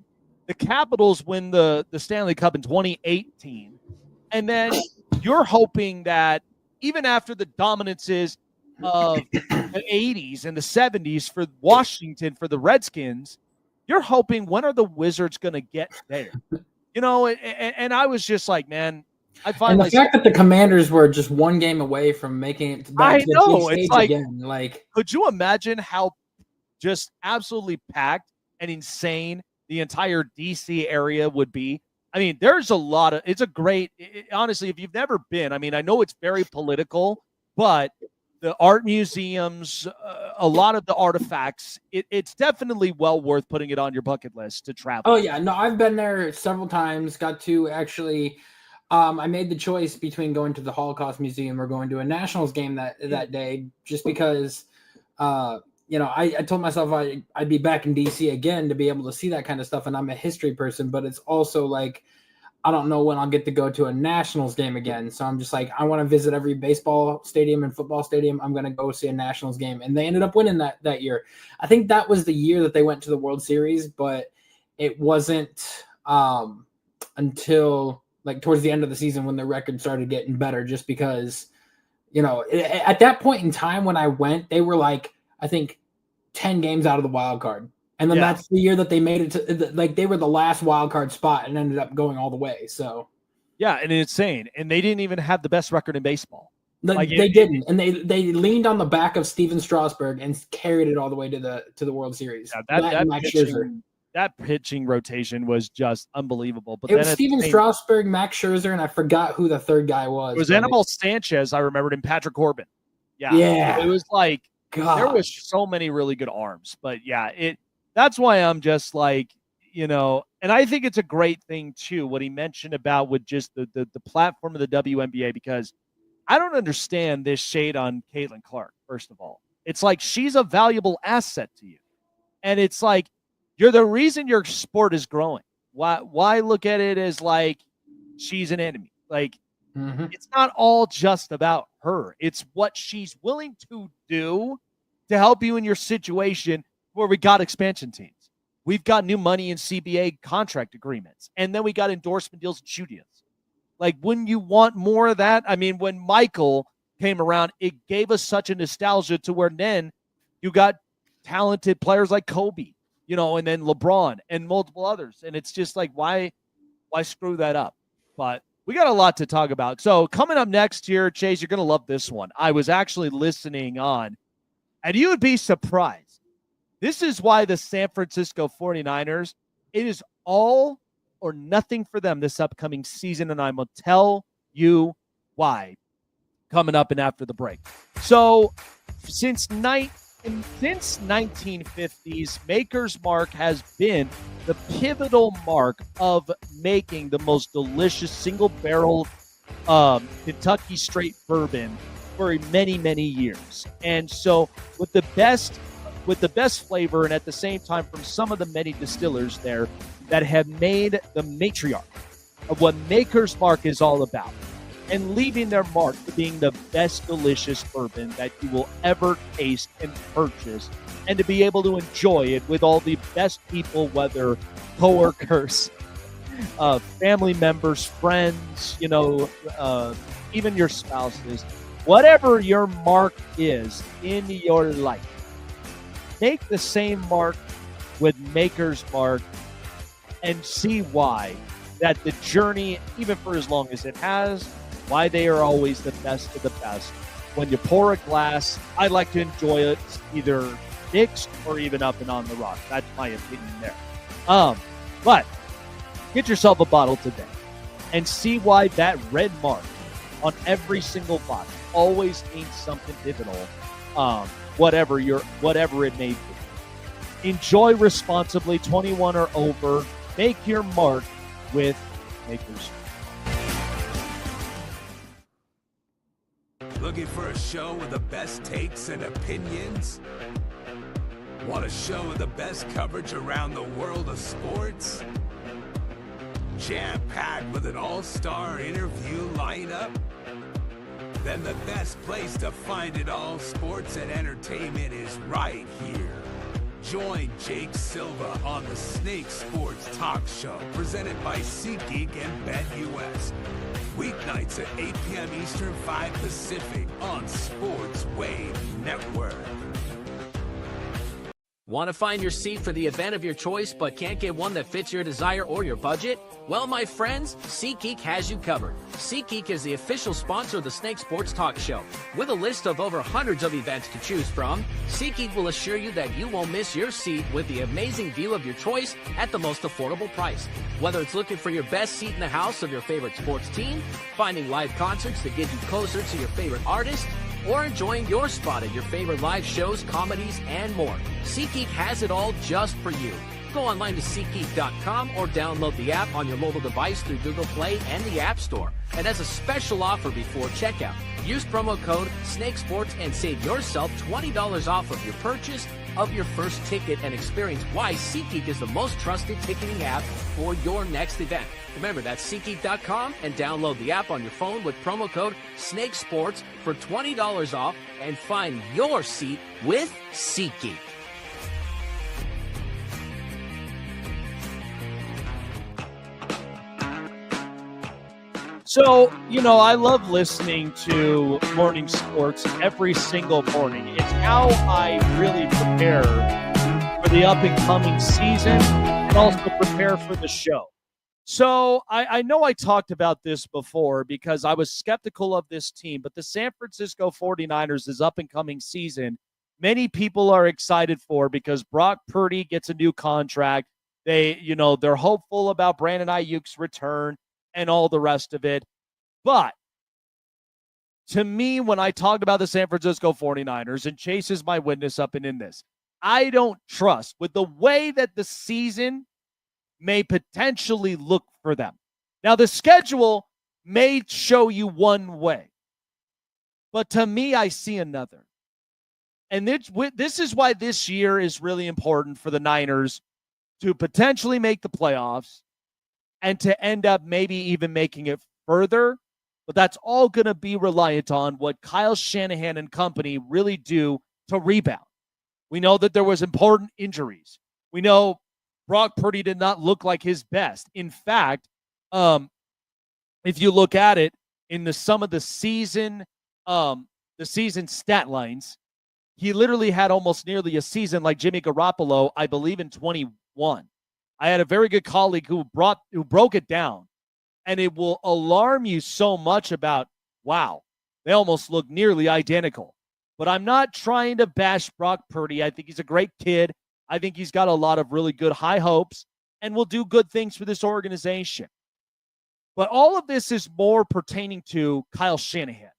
Speaker 3: The Capitals win the Stanley Cup in 2018. And then you're hoping that even after the dominances of the 80s and the 70s for Washington, for the Redskins, you're hoping, when are the Wizards going to get there? And I was just like, man, I find
Speaker 4: And the
Speaker 3: myself,
Speaker 4: fact that the Commanders were just one game away from making it back
Speaker 3: I
Speaker 4: to the
Speaker 3: know,
Speaker 4: big
Speaker 3: it's
Speaker 4: stage
Speaker 3: like,
Speaker 4: again, like
Speaker 3: could you imagine how just absolutely packed and insane the entire DC area would be? I mean, there's a lot of, it's a great, honestly, if you've never been, I mean, I know it's very political, but the art museums, a lot of the artifacts, it's definitely well worth putting it on your bucket list to travel.
Speaker 4: oh yeah, no, I've been there several times. Got to actually, I made the choice between going to the Holocaust Museum or going to a Nationals game that day, just because, I told myself I'd be back in DC again to be able to see that kind of stuff, and I'm a history person, but it's also like I don't know when I'll get to go to a Nationals game again. So I'm just like, I want to visit every baseball stadium and football stadium. I'm going to go see a Nationals game. And they ended up winning that year. I think that was the year that they went to the World Series, but it wasn't until like towards the end of the season when the record started getting better, just because, at that point in time when I went, they were like, I think 10 games out of the wild card. And then that's the year that they made it to, like, they were the last wild card spot and ended up going all the way. So,
Speaker 3: yeah, and it's insane. And they didn't even have the best record in baseball.
Speaker 4: They didn't. And they leaned on the back of Steven Strasburg and carried it all the way to the World Series.
Speaker 3: Yeah, that pitching rotation was just unbelievable. But
Speaker 4: it was Steven Strasburg, Max Scherzer, and I forgot who the third guy was.
Speaker 3: It was Anibal Sanchez, I remembered, and Patrick Corbin.
Speaker 4: Yeah.
Speaker 3: It was like,
Speaker 4: God.
Speaker 3: There was so many really good arms. But yeah, that's why I'm just like, and I think it's a great thing too, what he mentioned about with just the platform of the WNBA, because I don't understand this shade on Caitlin Clark, first of all. It's like she's a valuable asset to you. And it's like, you're the reason your sport is growing. Why look at it as like she's an enemy? Like, It's not all just about her. It's what she's willing to do to help you in your situation where we got expansion teams. We've got new money in CBA contract agreements. And then we got endorsement deals and shoe deals. Like, wouldn't you want more of that? I mean, when Michael came around, it gave us such a nostalgia to where then you got talented players like Kobe, and then LeBron and multiple others. And it's just like, why screw that up? But we got a lot to talk about. So coming up next here, Chase, you're going to love this one. I was actually listening on, and you would be surprised. This is why the San Francisco 49ers, it is all or nothing for them this upcoming season, and I'm going to tell you why coming up and after the break. So since 1950s, Maker's Mark has been the pivotal mark of making the most delicious single-barrel Kentucky straight bourbon for many, many years. And so with the best flavor, and at the same time from some of the many distillers there that have made the matriarch of what Maker's Mark is all about, and leaving their mark for being the best delicious bourbon that you will ever taste and purchase, and to be able to enjoy it with all the best people, whether coworkers, family members, friends, even your spouses, whatever your mark is in your life. Make the same mark with Maker's Mark and see why that the journey, even for as long as it has, why they are always the best of the best. When you pour a glass, I like to enjoy it either mixed or even up and on the rock. That's my opinion there. But get yourself a bottle today and see why that red mark on every single bottle always means something pivotal. Whatever it may be. Enjoy responsibly, 21 or over. Make your mark with Maker's.
Speaker 6: Looking for a show with the best takes and opinions? Want a show with the best coverage around the world of sports? Jam-packed with an all-star interview lineup? Then the best place to find it all, sports and entertainment, is right here. Join Jake Silva on the Snake Sports Talk Show, presented by SeatGeek and BetUS. Weeknights at 8 p.m. Eastern, 5 Pacific on Sports Wave Network.
Speaker 7: Want to find your seat for the event of your choice but can't get one that fits your desire or your budget? Well, my friends, SeatGeek has you covered. SeatGeek is the official sponsor of the Snake Sports Talk Show. With a list of over hundreds of events to choose from, SeatGeek will assure you that you won't miss your seat with the amazing view of your choice at the most affordable price. Whether it's looking for your best seat in the house of your favorite sports team, finding live concerts that get you closer to your favorite artist, or enjoying your spot at your favorite live shows, comedies, and more, SeatGeek has it all just for you. Go online to SeatGeek.com or download the app on your mobile device through Google Play and the App Store. And as a special offer before checkout, use promo code SNAKESPORTS and save yourself $20 off of your purchase of your first ticket, and experience why SeatGeek is the most trusted ticketing app for your next event. Remember, that's SeatGeek.com and download the app on your phone with promo code SNAKESPORTS for $20 off and find your seat with SeatGeek.
Speaker 3: So, I love listening to morning sports every single morning. It's how I really prepare for the up-and-coming season and also prepare for the show. So, I know I talked about this before because I was skeptical of this team, but the San Francisco 49ers is up-and-coming season. Many people are excited for because Brock Purdy gets a new contract. They're hopeful about Brandon Ayuk's return and all the rest of it. But to me, when I talked about the San Francisco 49ers, and Chase is my witness up and in this, I don't trust with the way that the season may potentially look for them. Now, the schedule may show you one way, but to me, I see another. And this is why this year is really important for the Niners to potentially make the playoffs and to end up maybe even making it further. But that's all going to be reliant on what Kyle Shanahan and company really do to rebound. We know that there was important injuries. We know Brock Purdy did not look like his best. In fact, if you look at it in some of the season stat lines, he literally had almost nearly a season like Jimmy Garoppolo, I believe, in 21. I had a very good colleague who broke it down, and it will alarm you so much about, wow, they almost look nearly identical. But I'm not trying to bash Brock Purdy. I think he's a great kid. I think he's got a lot of really good high hopes and will do good things for this organization. But all of this is more pertaining to Kyle Shanahan,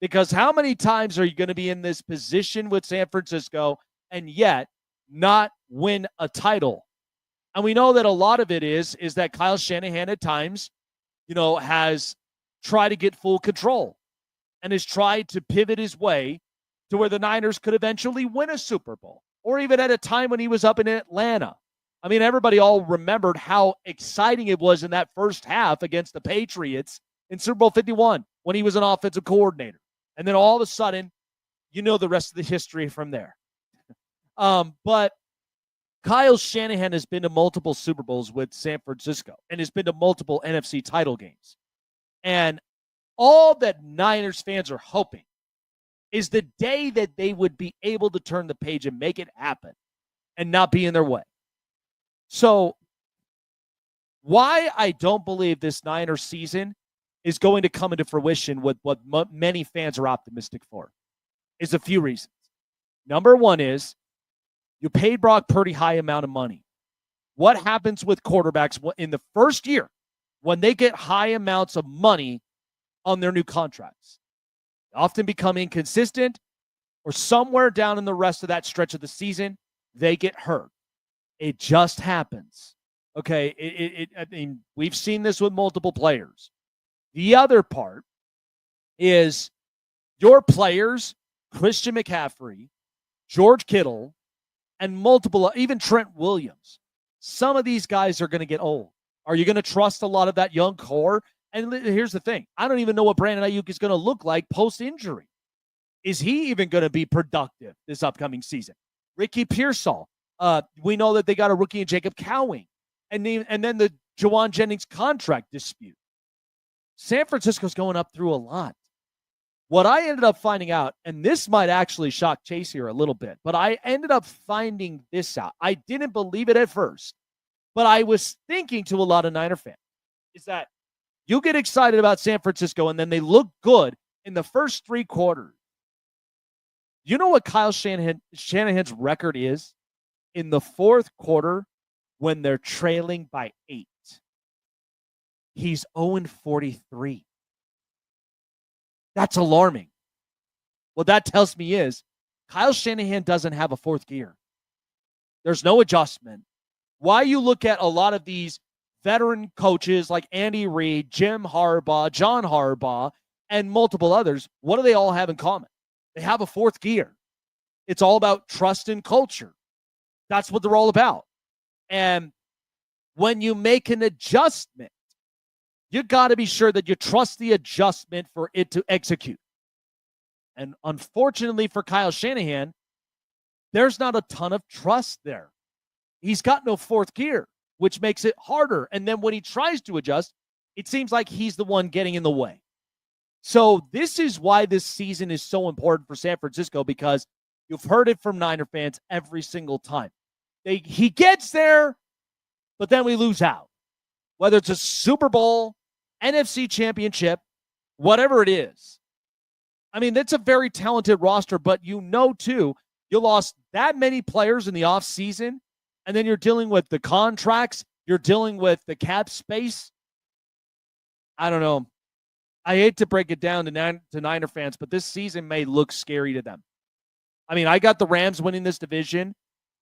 Speaker 3: because how many times are you going to be in this position with San Francisco and yet not win a title? And we know that a lot of it is that Kyle Shanahan at times, has tried to get full control and has tried to pivot his way to where the Niners could eventually win a Super Bowl, or even at a time when he was up in Atlanta. I mean, everybody all remembered how exciting it was in that first half against the Patriots in Super Bowl 51 when he was an offensive coordinator. And then all of a sudden, the rest of the history from there. But Kyle Shanahan has been to multiple Super Bowls with San Francisco and has been to multiple NFC title games. And all that Niners fans are hoping is the day that they would be able to turn the page and make it happen and not be in their way. So why I don't believe this Niners season is going to come into fruition with what many fans are optimistic for is a few reasons. Number one is, you paid Brock Purdy high amount of money. What happens with quarterbacks in the first year when they get high amounts of money on their new contracts? They often become inconsistent, or somewhere down in the rest of that stretch of the season, they get hurt. It just happens. Okay, I mean, we've seen this with multiple players. The other part is your players, Christian McCaffrey, George Kittle, and multiple, even Trent Williams. Some of these guys are going to get old. Are you going to trust a lot of that young core? And here's the thing. I don't even know what Brandon Ayuk is going to look like post-injury. Is he even going to be productive this upcoming season? Ricky Pearsall. We know that they got a rookie in Jacob Cowing. And then the Jawan Jennings contract dispute. San Francisco's going up through a lot. What I ended up finding out, and this might actually shock Chase here a little bit, but I ended up finding this out. I didn't believe it at first, but I was thinking to a lot of Niner fans, is that you get excited about San Francisco and then they look good in the first 3 quarters. You know what Kyle Shanahan's record is in the 4th quarter when they're trailing by 8? He's 0-43. That's alarming. What that tells me is Kyle Shanahan doesn't have a 4th gear. There's no adjustment. Why you look at a lot of these veteran coaches like Andy Reid, Jim Harbaugh, John Harbaugh, and multiple others, what do they all have in common? They have a 4th gear. It's all about trust and culture. That's what they're all about. And when you make an adjustment, you got to be sure that you trust the adjustment for it to execute. And unfortunately for Kyle Shanahan, there's not a ton of trust there. He's got no 4th gear, which makes it harder. And then when he tries to adjust, it seems like he's the one getting in the way. So this is why this season is so important for San Francisco, because you've heard it from Niner fans every single time. He gets there, but then we lose out. Whether it's a Super Bowl, NFC Championship, whatever it is. I mean, that's a very talented roster, but too, you lost that many players in the offseason, and then you're dealing with the contracts, you're dealing with the cap space. I don't know. I hate to break it down to Niner fans, but this season may look scary to them. I mean, I got the Rams winning this division.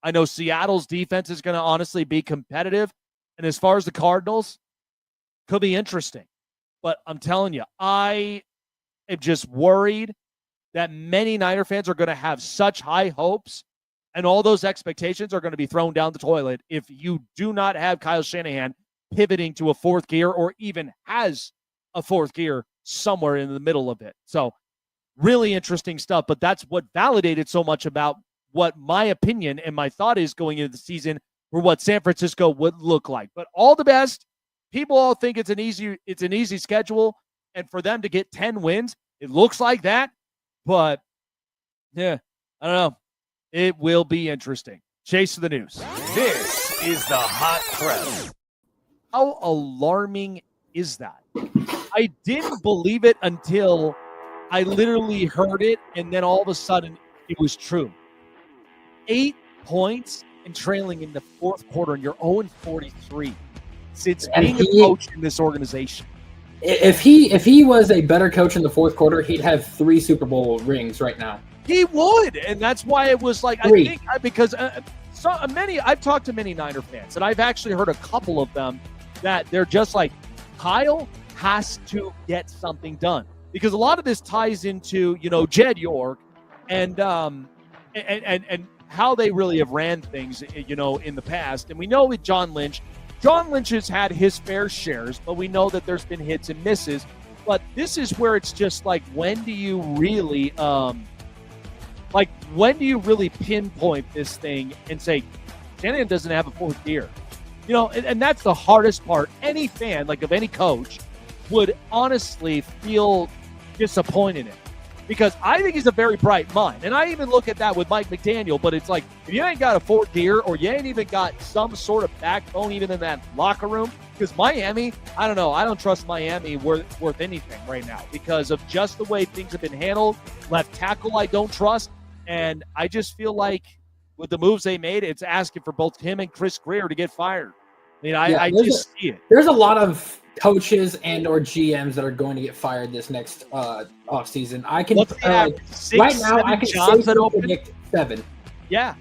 Speaker 3: I know Seattle's defense is going to honestly be competitive. And as far as the Cardinals, could be interesting. But I'm telling you, I am just worried that many Niner fans are going to have such high hopes, and all those expectations are going to be thrown down the toilet if you do not have Kyle Shanahan pivoting to a 4th gear, or even has a 4th gear somewhere in the middle of it. So really interesting stuff, but that's what validated so much about what my opinion and my thought is going into the season for what San Francisco would look like. But all the best. People all think it's an easy schedule, and for them to get 10 wins, it looks like that. But yeah, I don't know. It will be interesting. Chase the news.
Speaker 6: This is the Hot Press.
Speaker 3: How alarming is that? I didn't believe it until I literally heard it, and then all of a sudden it was true. 8 points and trailing in the 4th quarter, and you're 0-43. Since being a coach in this organization.
Speaker 4: If he was a better coach in the 4th quarter, he'd have 3 Super Bowl rings right now.
Speaker 3: He would, and that's why it was like,
Speaker 4: 3.
Speaker 3: I think because I've talked to many Niner fans, and I've actually heard a couple of them that they're just like, Kyle has to get something done, because a lot of this ties into Jed York and how they really have ran things in the past, and we know with John Lynch has had his fair shares, but we know that there's been hits and misses. But this is where it's just like, when do you really pinpoint this thing and say, Shanahan doesn't have a 4th gear? And that's the hardest part. Any fan, of any coach, would honestly feel disappointed in. Because I think he's a very bright mind. And I even look at that with Mike McDaniel, but it's like, if you ain't got a 4th gear, or you ain't even got some sort of backbone even in that locker room, because Miami, I don't know, I don't trust Miami worth anything right now because of just the way things have been handled. Left tackle I don't trust, and I just feel like with the moves they made, it's asking for both him and Chris Grier to get fired. I mean, I just see it.
Speaker 4: There's a lot of coaches and or GMs that are going to get fired this next offseason. I can right now I can safely predict 7.
Speaker 3: Yeah,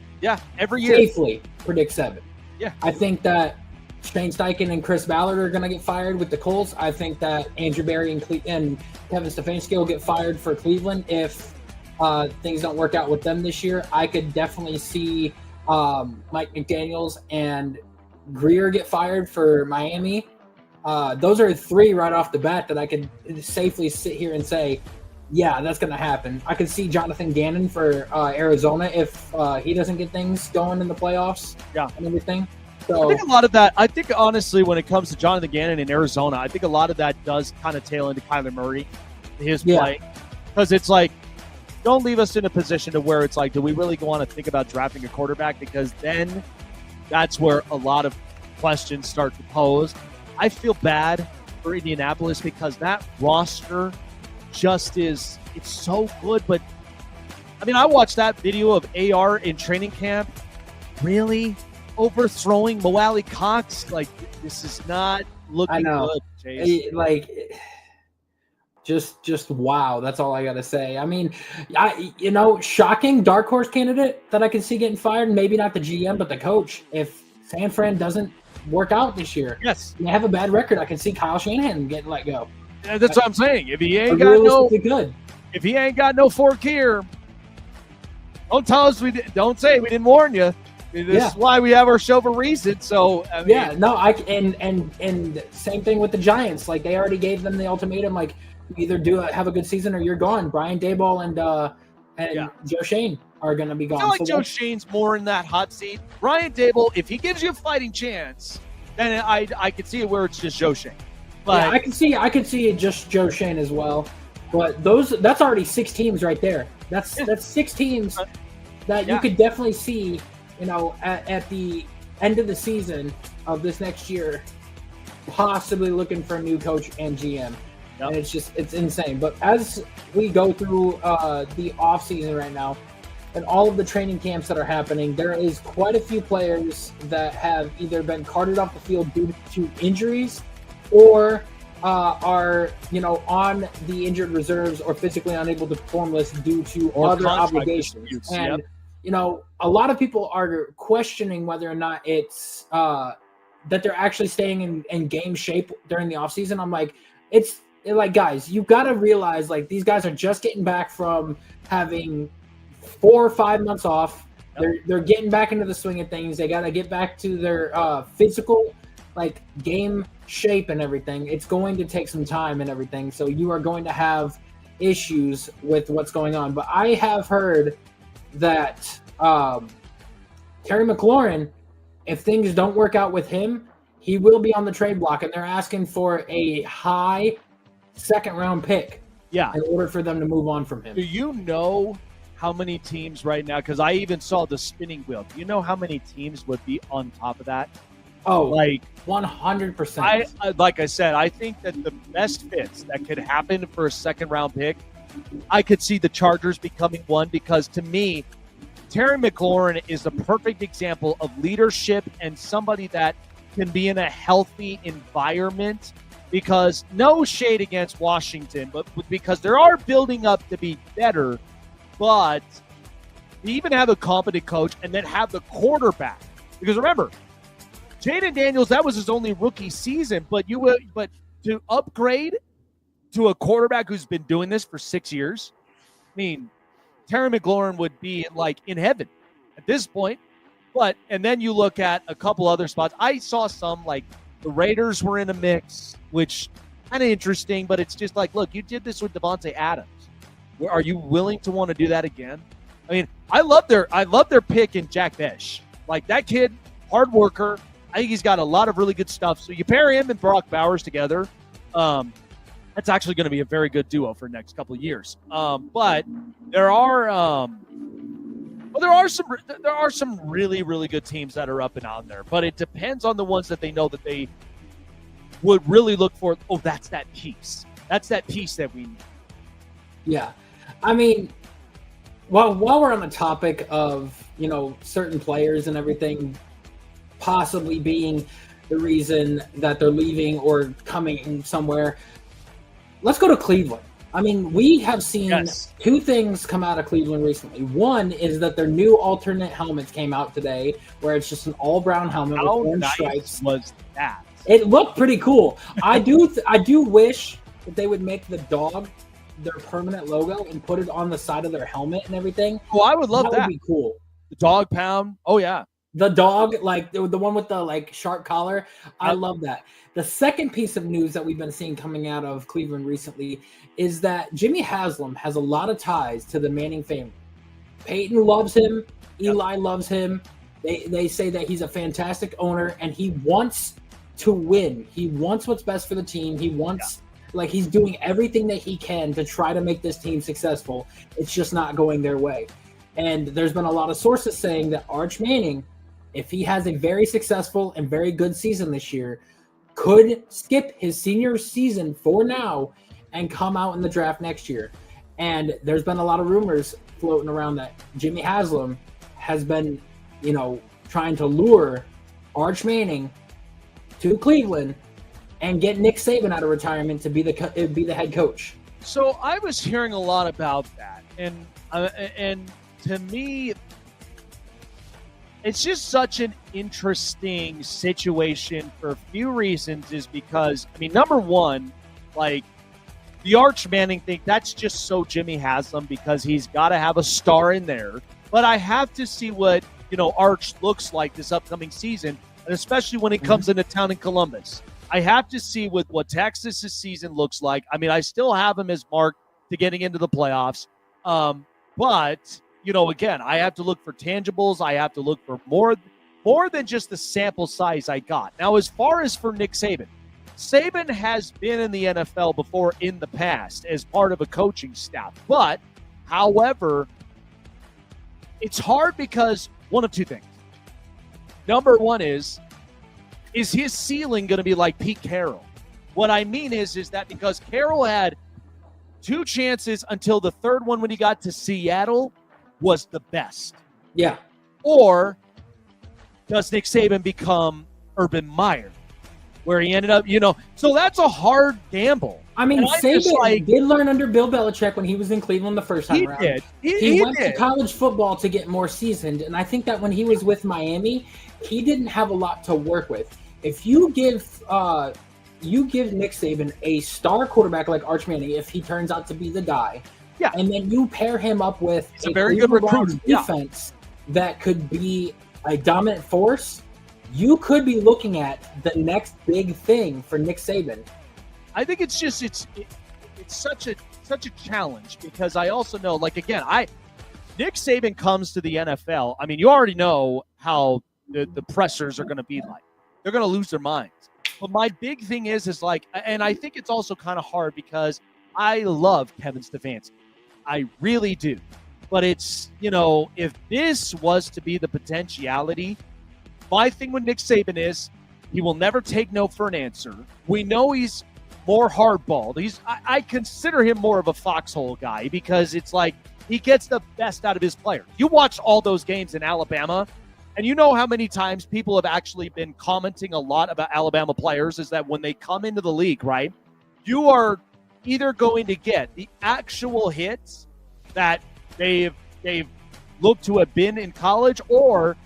Speaker 3: every year.
Speaker 4: Safely predict 7.
Speaker 3: Yeah.
Speaker 4: I think that Shane Steichen and Chris Ballard are going to get fired with the Colts. I think that Andrew Berry and Kevin Stefanski will get fired for Cleveland if things don't work out with them this year. I could definitely see Mike McDaniels and Grier get fired for Miami. Those are 3 right off the bat that I could safely sit here and say, yeah, that's going to happen. I could see Jonathan Gannon for Arizona if he doesn't get things going in the playoffs and everything. So,
Speaker 3: I think a lot of that, honestly, when it comes to Jonathan Gannon in Arizona, I think a lot of that does kind of tail into Kyler Murray, his play. Because it's like, don't leave us in a position to where it's like, do we really want to think about drafting a quarterback? Because then that's where a lot of questions start to pose. I feel bad for Indianapolis because that roster just is, it's so good. But I mean, I watched that video of AR in training camp. Really? Overthrowing Mo Alley Cox? Like, this is not looking good, Chase.
Speaker 4: Just wow. That's all I got to say. I mean, shocking dark horse candidate that I can see getting fired. Maybe not the GM, but the coach. If San Fran doesn't work out this year,
Speaker 3: yes,
Speaker 4: they have a bad record, I can see Kyle Shanahan getting let go.
Speaker 3: Yeah, that's what I'm saying. If he ain't got no fourth gear, don't tell us don't say we didn't warn you. This is why we have our show for a reason. So I mean, and same thing with the Giants. Like, they already gave them the ultimatum. Like, either have a good season or you're gone. Brian Daboll and Joe Shane are going to be gone. I feel like Joe Shane's more in that hot seat. Brian Daboll, if he gives you a fighting chance, then I could see it where it's just Joe Shane. But
Speaker 4: I can see it just Joe Shane as well. But that's already 6 teams right there. That's 6 teams that you could definitely see, at the end of the season of this next year, possibly looking for a new coach and GM. Yep. And it's insane. But as we go through the off season right now and all of the training camps that are happening, there is quite a few players that have either been carted off the field due to injuries or are on the injured reserves or physically unable to perform list due to other obligations. And a lot of people are questioning whether or not it's that they're actually staying in game shape during the offseason. I'm like, guys, you've got to realize, like, these guys are just getting back from having 4 or 5 months off. They're getting back into the swing of things. They got to get back to their physical, like, game shape and everything. It's going to take some time and everything. So you are going to have issues with what's going on. But I have heard that Terry McLaurin, if things don't work out with him, he will be on the trade block, and they're asking for a high second-round pick in order for them to move on from him.
Speaker 3: Do you know how many teams right now, because I even saw the spinning wheel, do you know how many teams would be on top of that?
Speaker 4: Oh, like 100%.
Speaker 3: Like I said, I think that the best fits that could happen for a second-round pick, I could see the Chargers becoming one, because to me, Terry McLaurin is a perfect example of leadership and somebody that can be in a healthy environment, because no shade against Washington, but because they are building up to be better, but to even have a competent coach and then have the quarterback. Because remember, Jaden Daniels, that was his only rookie season, but to upgrade to a quarterback who's been doing this for 6 years, I mean, Terry McLaurin would be like in heaven at this point. And then you look at a couple other spots. I saw some, like the Raiders were in a mix, which kind of interesting, but it's just like, look, you did this with Devontae Adams. Are you willing to want to do that again? I mean, I love their pick in Jack Besh. Like, that kid, hard worker. I think he's got a lot of really good stuff. So you pair him and Brock Bowers together. That's actually going to be a very good duo for the next couple of years. But there are some really, really good teams that are up and out there. But it depends on the ones that they know that they would really look for. Oh, that's that piece. That's that piece that we need.
Speaker 4: Yeah. I mean, while we're on the topic of, certain players and everything possibly being the reason that they're leaving or coming somewhere, let's go to Cleveland. I mean, we have seen 2 things come out of Cleveland recently. One is that their new alternate helmets came out today, where it's just an all-brown helmet with orange stripes.
Speaker 3: Was that?
Speaker 4: It looked pretty cool. I do wish that they would make the dog their permanent logo and put it on the side of their helmet and everything.
Speaker 3: Oh, I would love that.
Speaker 4: That would be cool.
Speaker 3: The dog pound. Oh, yeah.
Speaker 4: The dog, like the one with the sharp collar. I love that. The second piece of news that we've been seeing coming out of Cleveland recently is that Jimmy Haslam has a lot of ties to the Manning family. Peyton loves him. Eli loves him. They say that he's a fantastic owner, and he wants to win. He wants what's best for the team. He wants Like, he's doing everything that he can to try to make this team successful. It's just not going their way. And there's been a lot of sources saying that Arch Manning, if he has a very successful and very good season this year, could skip his senior season for now and come out in the draft next year. And there's been a lot of rumors floating around that Jimmy Haslam has been, trying to lure Arch Manning to Cleveland and get Nick Saban out of retirement to be the head coach.
Speaker 3: So I was hearing a lot about that, and to me, it's just such an interesting situation for a few reasons. Is because, number one, like the Arch Manning thing, that's just so Jimmy Haslam because he's got to have a star in there. But I have to see what Arch looks like this upcoming season, and especially when he comes into town in Columbus. I have to see what Texas' season looks like. I still have him as marked to getting into the playoffs. But, again, I have to look for tangibles. I have to look for more than just the sample size I got. Now, as far as for Nick Saban, Saban has been in the NFL before in the past as part of a coaching staff. But, however, it's hard because one of two things. Number one is his ceiling going to be like Pete Carroll? What I mean is that because Carroll had 2 chances until the third one when he got to Seattle was the best.
Speaker 4: Yeah.
Speaker 3: Or does Nick Saban become Urban Meyer, where he ended up, so that's a hard gamble.
Speaker 4: Saban did learn under Bill Belichick when he was in Cleveland the first time around.
Speaker 3: Did.
Speaker 4: He went to college football to get more seasoned, and I think that when he was with Miami, he didn't have a lot to work with. If you give Nick Saban a star quarterback like Arch Manning, if he turns out to be the guy,
Speaker 3: yeah,
Speaker 4: and then you pair him up with
Speaker 3: a very good recruiter
Speaker 4: defense that could be a dominant force, you could be looking at the next big thing for Nick Saban.
Speaker 3: I think it's just it's such a challenge because I also know, like, again, Nick Saban comes to the NFL. You already know how the pressers are going to be like. They're going to lose their minds. But my big thing is like, and I think it's also kind of hard because I love Kevin Stefanski. I really do. But it's, if this was to be the potentiality, my thing with Nick Saban is he will never take no for an answer. We know he's more hardballed. I consider him more of a foxhole guy because it's like he gets the best out of his players. You watch all those games in Alabama, and you know how many times people have actually been commenting a lot about Alabama players is that when they come into the league, right, you are either going to get the actual hits that they've looked to have been in college, or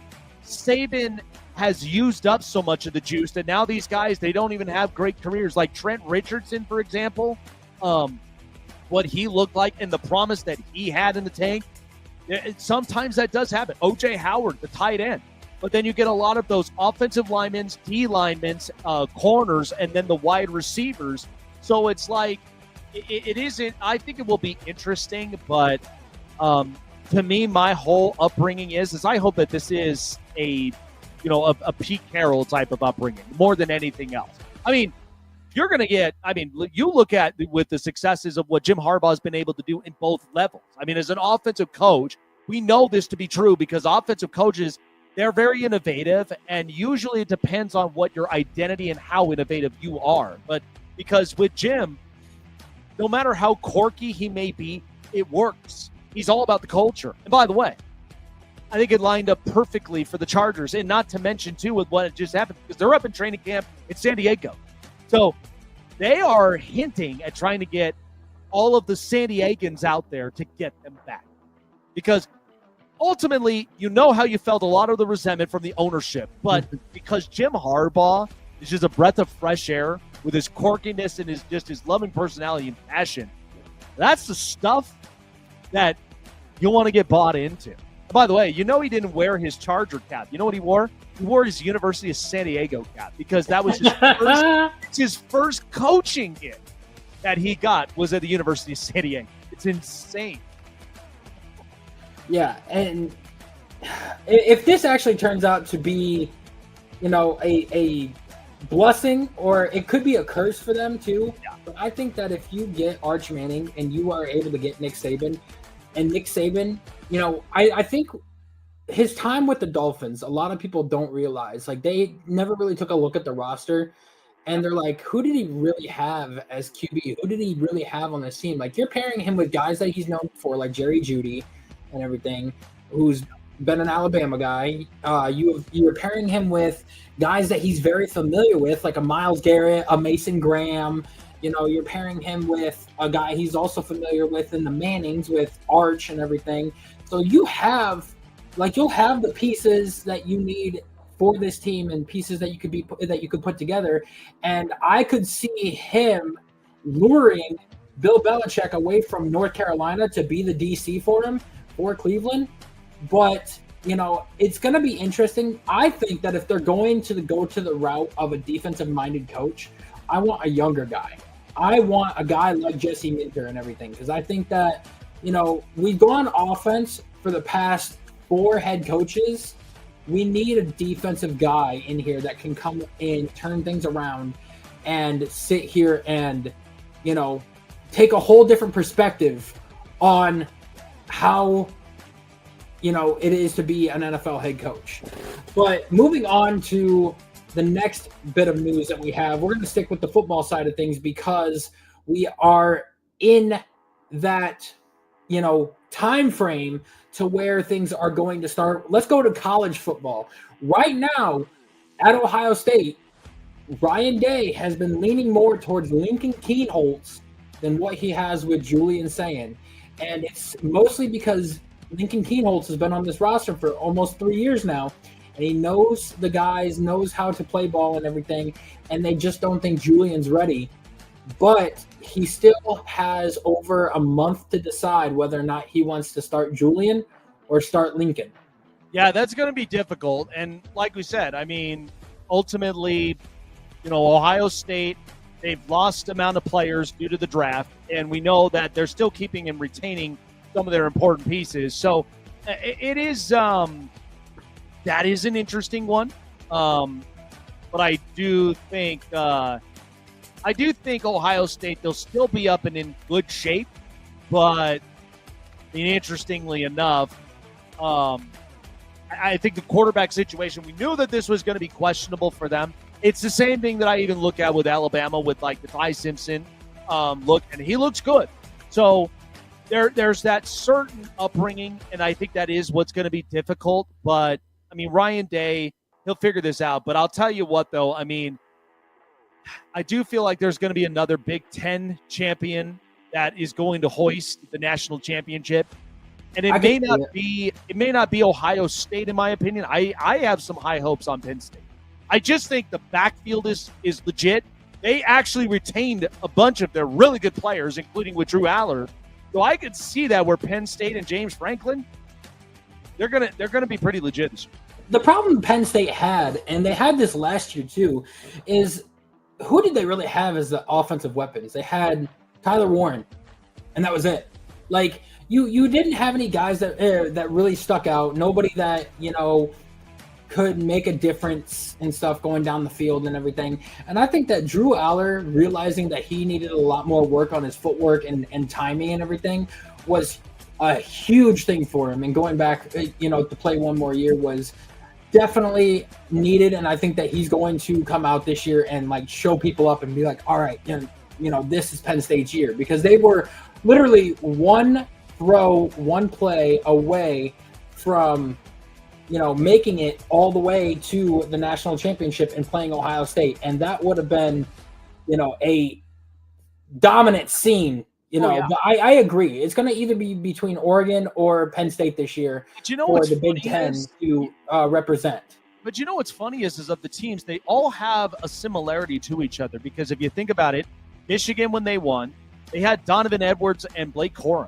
Speaker 3: Saban has used up so much of the juice that now these guys, they don't even have great careers. Like Trent Richardson, for example, what he looked like and the promise that he had in the tank, sometimes that does happen. O.J. Howard, the tight end. But then you get a lot of those offensive linemen, D linemen, corners, and then the wide receivers. So it's like, it isn't, I think it will be interesting, but to me, my whole upbringing is I hope that this is a Pete Carroll type of upbringing more than anything else. You're going to get, you look at with the successes of what Jim Harbaugh has been able to do in both levels. As an offensive coach, we know this to be true because offensive coaches, they're very innovative, and usually it depends on what your identity and how innovative you are. But because with Jim, no matter how quirky he may be, it works. He's all about the culture. And by the way, I think it lined up perfectly for the Chargers, and not to mention, too, with what had just happened, because they're up in training camp in San Diego. So they are hinting at trying to get all of the San Diegans out there to get them back. Because ultimately, you know how you felt a lot of the resentment from the ownership, but because Jim Harbaugh is just a breath of fresh air with his quirkiness and his loving personality and passion, that's the stuff that you want to get bought into. By the way, he didn't wear his Charger cap. You know what he wore? He wore his University of San Diego cap because that was his first coaching gig that he got was at the University of San Diego. It's insane.
Speaker 4: Yeah, and if this actually turns out to be, a blessing or it could be a curse for them too. Yeah. But I think that if you get Arch Manning and you are able to get Nick Saban, and Nick Saban, you know, I think his time with the Dolphins, a lot of people don't realize, like they never really took a look at the roster and they're like, who did he really have as QB? Who did he really have on this team? Like you're pairing him with guys that he's known for, like Jerry Jeudy and everything, who's been an Alabama guy. You're pairing him with guys that he's very familiar with, like a Myles Garrett, a Mason Graham. You know, you're pairing him with a guy he's also familiar with in the Mannings with Arch and everything. So you'll have the pieces that you need for this team and pieces that you could put together. And I could see him luring Bill Belichick away from North Carolina to be the DC for him for Cleveland. But, you know, it's going to be interesting. I think that if they're going to go to the route of a defensive-minded coach, I want a younger guy. I want a guy like Jesse Minter and everything, because I think that, you know, we've gone offense for the past 4 head coaches. We need a defensive guy in here that can come in, turn things around, and sit here and, you know, take a whole different perspective on how, you know, it is to be an NFL head coach. But moving on to the next bit of news that we have, we're going to stick with the football side of things because we are in that, you know, time frame to where things are going to start. Let's go to college football. Right now at Ohio State, Ryan Day has been leaning more towards Lincoln Kienholz than what he has with Julian Sayin. And it's mostly because Lincoln Kienholz has been on this roster for almost 3 years now, and he knows the guys, knows how to play ball and everything, and they just don't think Julian's ready. But he still has over a month to decide whether or not he wants to start Julian or start Lincoln.
Speaker 3: Yeah, that's going to be difficult. And like we said, I mean, ultimately, you know, Ohio State, they've lost amount of players due to the draft, and we know that they're still keeping and retaining some of their important pieces. So it is that is an interesting one. But I do think Ohio State, they'll still be up and in good shape. But I mean, interestingly enough, I think the quarterback situation, we knew that this was going to be questionable for them. It's the same thing that I even look at with Alabama with like the Ty Simpson look, and he looks good. So there's that certain upbringing, and I think that is what's going to be difficult. But, I mean, Ryan Day, he'll figure this out. But I'll tell you what, though, I mean, I do feel like there's going to be another Big Ten champion that is going to hoist the national championship. And it may not be Ohio State, in my opinion. I have some high hopes on Penn State. I just think the backfield is legit. They actually retained a bunch of their really good players, including with Drew Aller. So I could see that where Penn State and James Franklin, they're gonna be pretty legit this year.
Speaker 4: The problem Penn State had, and they had this last year too, is who did they really have as the offensive weapons? They had Tyler Warren, and that was it. Like you didn't have any guys that really stuck out. Nobody that, you know, could make a difference and stuff going down the field and everything. And I think that Drew Aller, realizing that he needed a lot more work on his footwork and timing and everything, was a huge thing for him. And going back, you know, to play one more year was definitely needed. And I think that he's going to come out this year and like show people up and be like, all right, you know, this is Penn State's year, because they were literally one throw, one play away from, you know, making it all the way to the national championship and playing Ohio State. And that would have been, you know, a dominant scene, you know. Oh, yeah. But I agree. It's going to either be between Oregon or Penn State this year for the Big Ten to represent.
Speaker 3: But you know what's funny is of the teams, they all have a similarity to each other, because if you think about it, Michigan, when they won, they had Donovan Edwards and Blake Corum.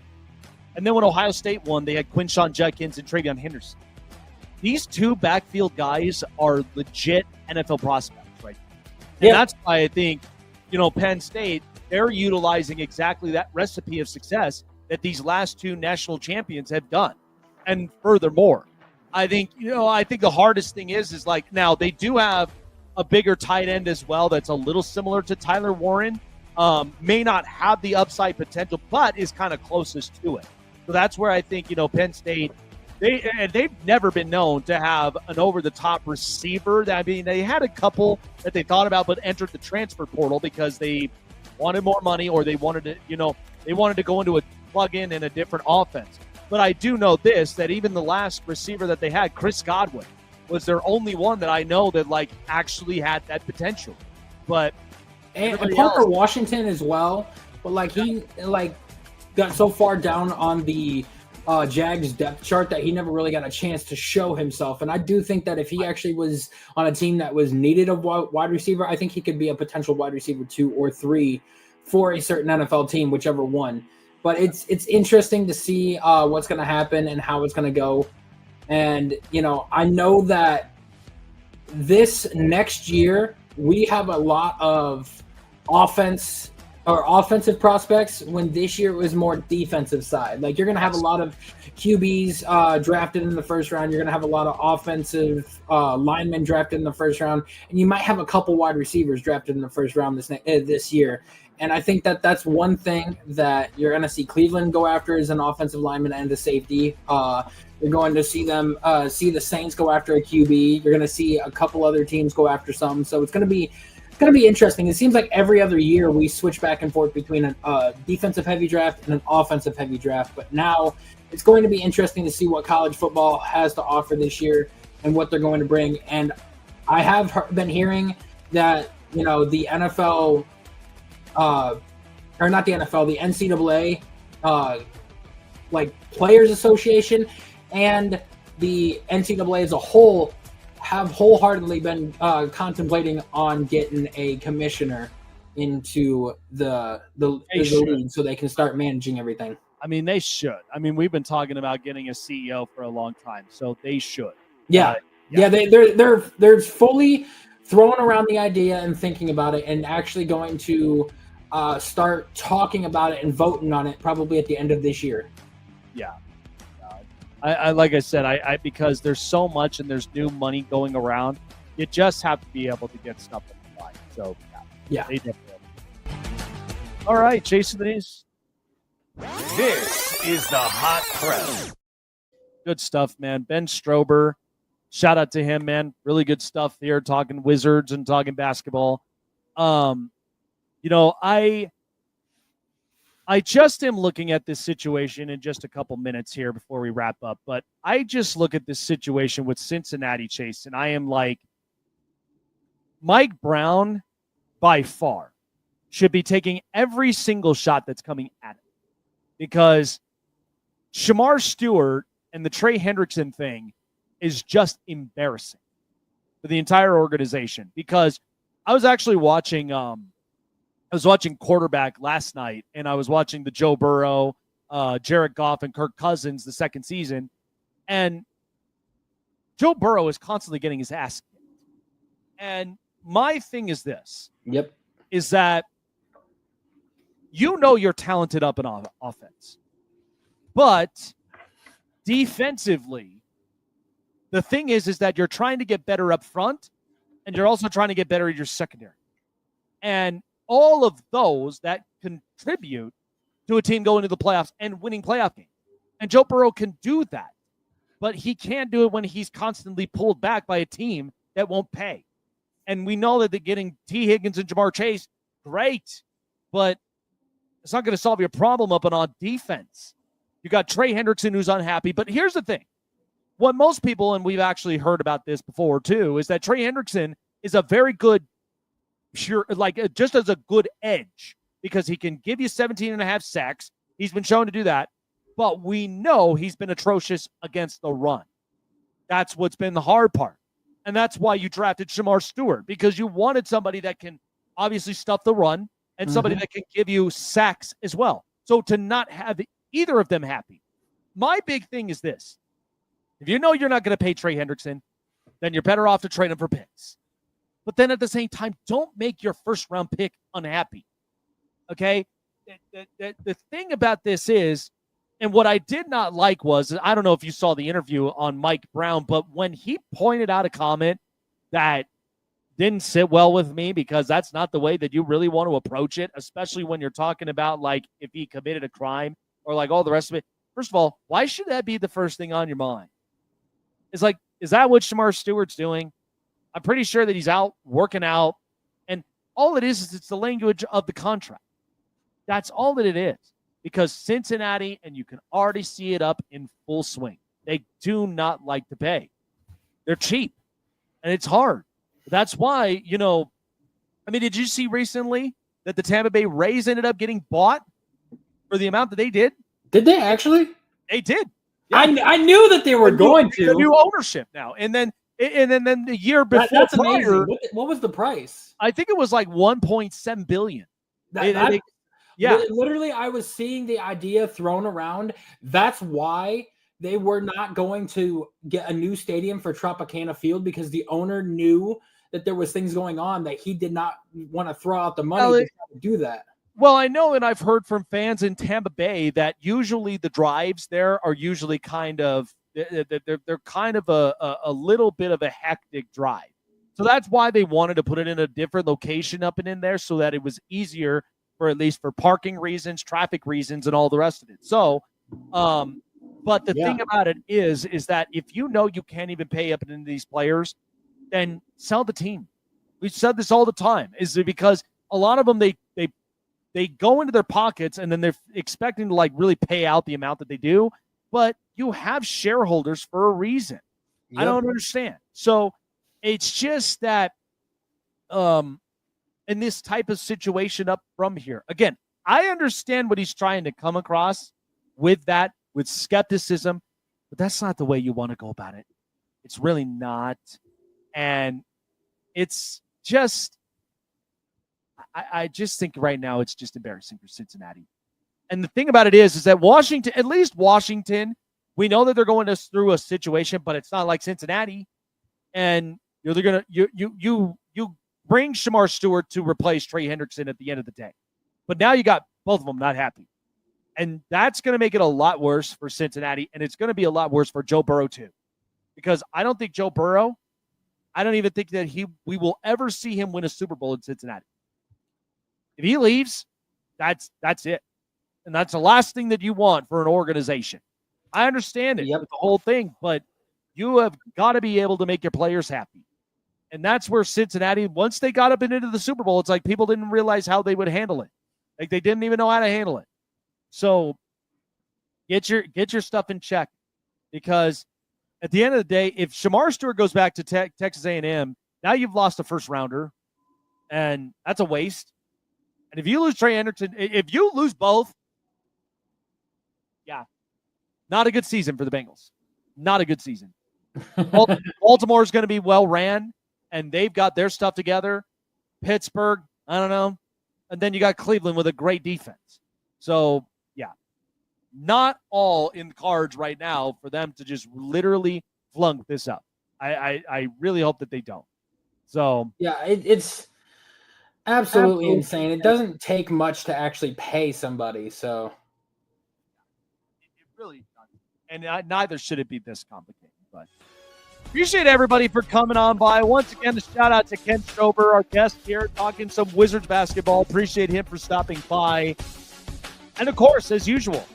Speaker 3: And then when Ohio State won, they had Quinshon Judkins and TreVeyon Henderson. These two backfield guys are legit NFL prospects, right? And that's why I think, you know, Penn State, they're utilizing exactly that recipe of success that these last two national champions have done. And furthermore, I think the hardest thing is like, now they do have a bigger tight end as well that's a little similar to Tyler Warren. May not have the upside potential, but is kind of closest to it. So that's where I think, Penn State, they've never been known to have an over-the-top receiver. I mean, they had a couple that they thought about but entered the transfer portal because they wanted more money or they wanted to go into a plug-in in a different offense. But I do know this, that even the last receiver that they had, Chris Godwin, was their only one that I know that actually had that potential. But
Speaker 4: and Parker Washington as well, but he got so far down on the Jags depth chart that he never really got a chance to show himself. And I do think that if he actually was on a team that was needed a wide receiver, I think he could be a potential wide receiver 2 or 3 for a certain NFL team, whichever one. But it's interesting to see what's going to happen and how it's going to go. And, I know that this next year we have a lot of offensive prospects when this year it was more defensive side. You're going to have a lot of QBs drafted in the first round. You're going to have a lot of offensive linemen drafted in the first round. And you might have a couple wide receivers drafted in the first round this year. And I think that that's one thing that you're going to see Cleveland go after is an offensive lineman and a safety. You're going to see them see the Saints go after a QB. You're going to see a couple other teams go after some. So it's going to be interesting. It seems like every other year we switch back and forth between a defensive heavy draft and an offensive heavy draft. But now it's going to be interesting to see what college football has to offer this year and what they're going to bring. And I have been hearing that, the NFL, or not the NFL, the NCAA, Players Association and the NCAA as a whole have wholeheartedly been contemplating on getting a commissioner into the league so they can start managing everything.
Speaker 3: I mean, they should. I mean, we've been talking about getting a CEO for a long time, so they should.
Speaker 4: Yeah. They're fully throwing around the idea and thinking about it and actually going to start talking about it and voting on it probably at the end of this year.
Speaker 3: Yeah. I like I said, I because there's so much and there's new money going around, you just have to be able to get stuff in the line. So
Speaker 4: yeah.
Speaker 3: They definitely. All right, Jason the News.
Speaker 6: This is the Hot Press.
Speaker 3: Good stuff, man. Ben Strober, shout out to him, man. Really good stuff here, talking Wizards and talking basketball. I just am looking at this situation in just a couple minutes here before we wrap up, but I just look at this situation with Cincinnati, Chase, and I am like, Mike Brown, by far, should be taking every single shot that's coming at him because Shamar Stewart and the Trey Hendrickson thing is just embarrassing for the entire organization because I was actually watching quarterback last night, and I was watching the Joe Burrow, Jared Goff, and Kirk Cousins the second season. And Joe Burrow is constantly getting his ass kicked. And my thing is this.
Speaker 4: Yep.
Speaker 3: Is that you're talented up in offense. But defensively, the thing is that you're trying to get better up front, and you're also trying to get better at your secondary. And all of those that contribute to a team going to the playoffs and winning playoff games. And Joe Burrow can do that, but he can't do it when he's constantly pulled back by a team that won't pay. And we know that they're getting T. Higgins and Jamar Chase, great, but it's not going to solve your problem up and on defense. You got Trey Hendrickson who's unhappy, but here's the thing. What most people, and we've actually heard about this before too, is that Trey Hendrickson is a very good just as a good edge because he can give you 17.5 sacks. He's been shown to do that, but we know he's been atrocious against the run. That's what's been the hard part. And that's why you drafted Shamar Stewart, because you wanted somebody that can obviously stuff the run and somebody that can give you sacks as well. So to not have either of them happy, my big thing is this. If you know you're not going to pay Trey Hendrickson, then you're better off to trade him for picks. But then at the same time, don't make your first-round pick unhappy, okay? The thing about this is, and what I did not like was, I don't know if you saw the interview on Mike Brown, but when he pointed out a comment that didn't sit well with me because that's not the way that you really want to approach it, especially when you're talking about like if he committed a crime or like all the rest of it. First of all, why should that be the first thing on your mind? It's like, is that what Shamar Stewart's doing? I'm pretty sure that he's out working out. And all it is it's the language of the contract. That's all that it is. Because Cincinnati, and you can already see it up in full swing, they do not like to pay. They're cheap. And it's hard. That's why, did you see recently that the Tampa Bay Rays ended up getting bought for the amount that they did?
Speaker 4: Did they actually?
Speaker 3: They did.
Speaker 4: Yeah. I knew that they were going to.
Speaker 3: The new ownership now. And then the year before
Speaker 4: that's
Speaker 3: prior,
Speaker 4: amazing. What was the price?
Speaker 3: I think it was like $1.7 billion.
Speaker 4: Literally, I was seeing the idea thrown around. That's why they were not going to get a new stadium for Tropicana Field, because the owner knew that there was things going on that he did not want to throw out the money to do that.
Speaker 3: Well, I know, and I've heard from fans in Tampa Bay that usually the drives there are usually kind of they're kind of a little bit of a hectic drive. So that's why they wanted to put it in a different location up and in there so that it was easier for at least for parking reasons, traffic reasons, and all the rest of it. So, but the thing about it is that if you know you can't even pay up into these players, then sell the team. We've said this all the time. Is it because a lot of them they go into their pockets and then they're expecting to like really pay out the amount that they do, but you have shareholders for a reason. Yep. I don't understand. So it's just that in this type of situation up from here, again, I understand what he's trying to come across with that, with skepticism, but that's not the way you want to go about it. It's really not. And it's just, I just think right now it's just embarrassing for Cincinnati. And the thing about it is that Washington, at least Washington, we know that they're going through a situation, but it's not like Cincinnati. And you bring Shamar Stewart to replace Trey Hendrickson at the end of the day. But now you got both of them not happy. And that's going to make it a lot worse for Cincinnati, and it's going to be a lot worse for Joe Burrow too. Because I don't think Joe Burrow, I don't even think that we will ever see him win a Super Bowl in Cincinnati. If he leaves, that's it. And that's the last thing that you want for an organization. I understand it, with the whole thing, but you have got to be able to make your players happy. And that's where Cincinnati, once they got up and into the Super Bowl, it's like people didn't realize how they would handle it. Like they didn't even know how to handle it. So get your stuff in check, because at the end of the day, if Shamar Stewart goes back to Texas A&M, now you've lost a first rounder, and that's a waste. And if you lose Trey Hendrickson, if you lose both, not a good season for the Bengals. Not a good season. Baltimore is going to be well ran, and they've got their stuff together. Pittsburgh, I don't know. And then you got Cleveland with a great defense. So, not all in the cards right now for them to just literally flunk this up. I really hope that they don't. So,
Speaker 4: it's absolutely insane. It doesn't take much to actually pay somebody. So,
Speaker 3: it really doesn't. And neither should it be this complicated. But appreciate everybody for coming on by. Once again, a shout out to Ken Strober, our guest here, talking some Wizards basketball. Appreciate him for stopping by. And of course, as usual,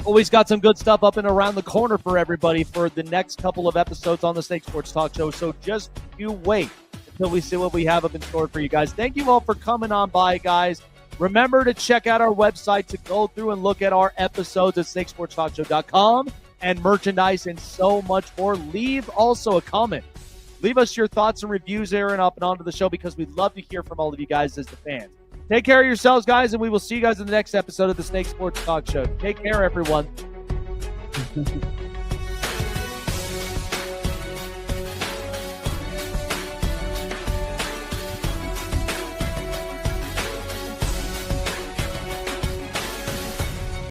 Speaker 3: always got some good stuff up and around the corner for everybody for the next couple of episodes on the Snake Sports Talk Show. So just you wait until we see what we have up in store for you guys. Thank you all for coming on by, guys. Remember to check out our website to go through and look at our episodes at snakesportstalkshow.com and merchandise and so much more. Leave also a comment. Leave us your thoughts and reviews there and up and onto the show, because we'd love to hear from all of you guys as the fans. Take care of yourselves, guys, and we will see you guys in the next episode of the Snake Sports Talk Show. Take care, everyone.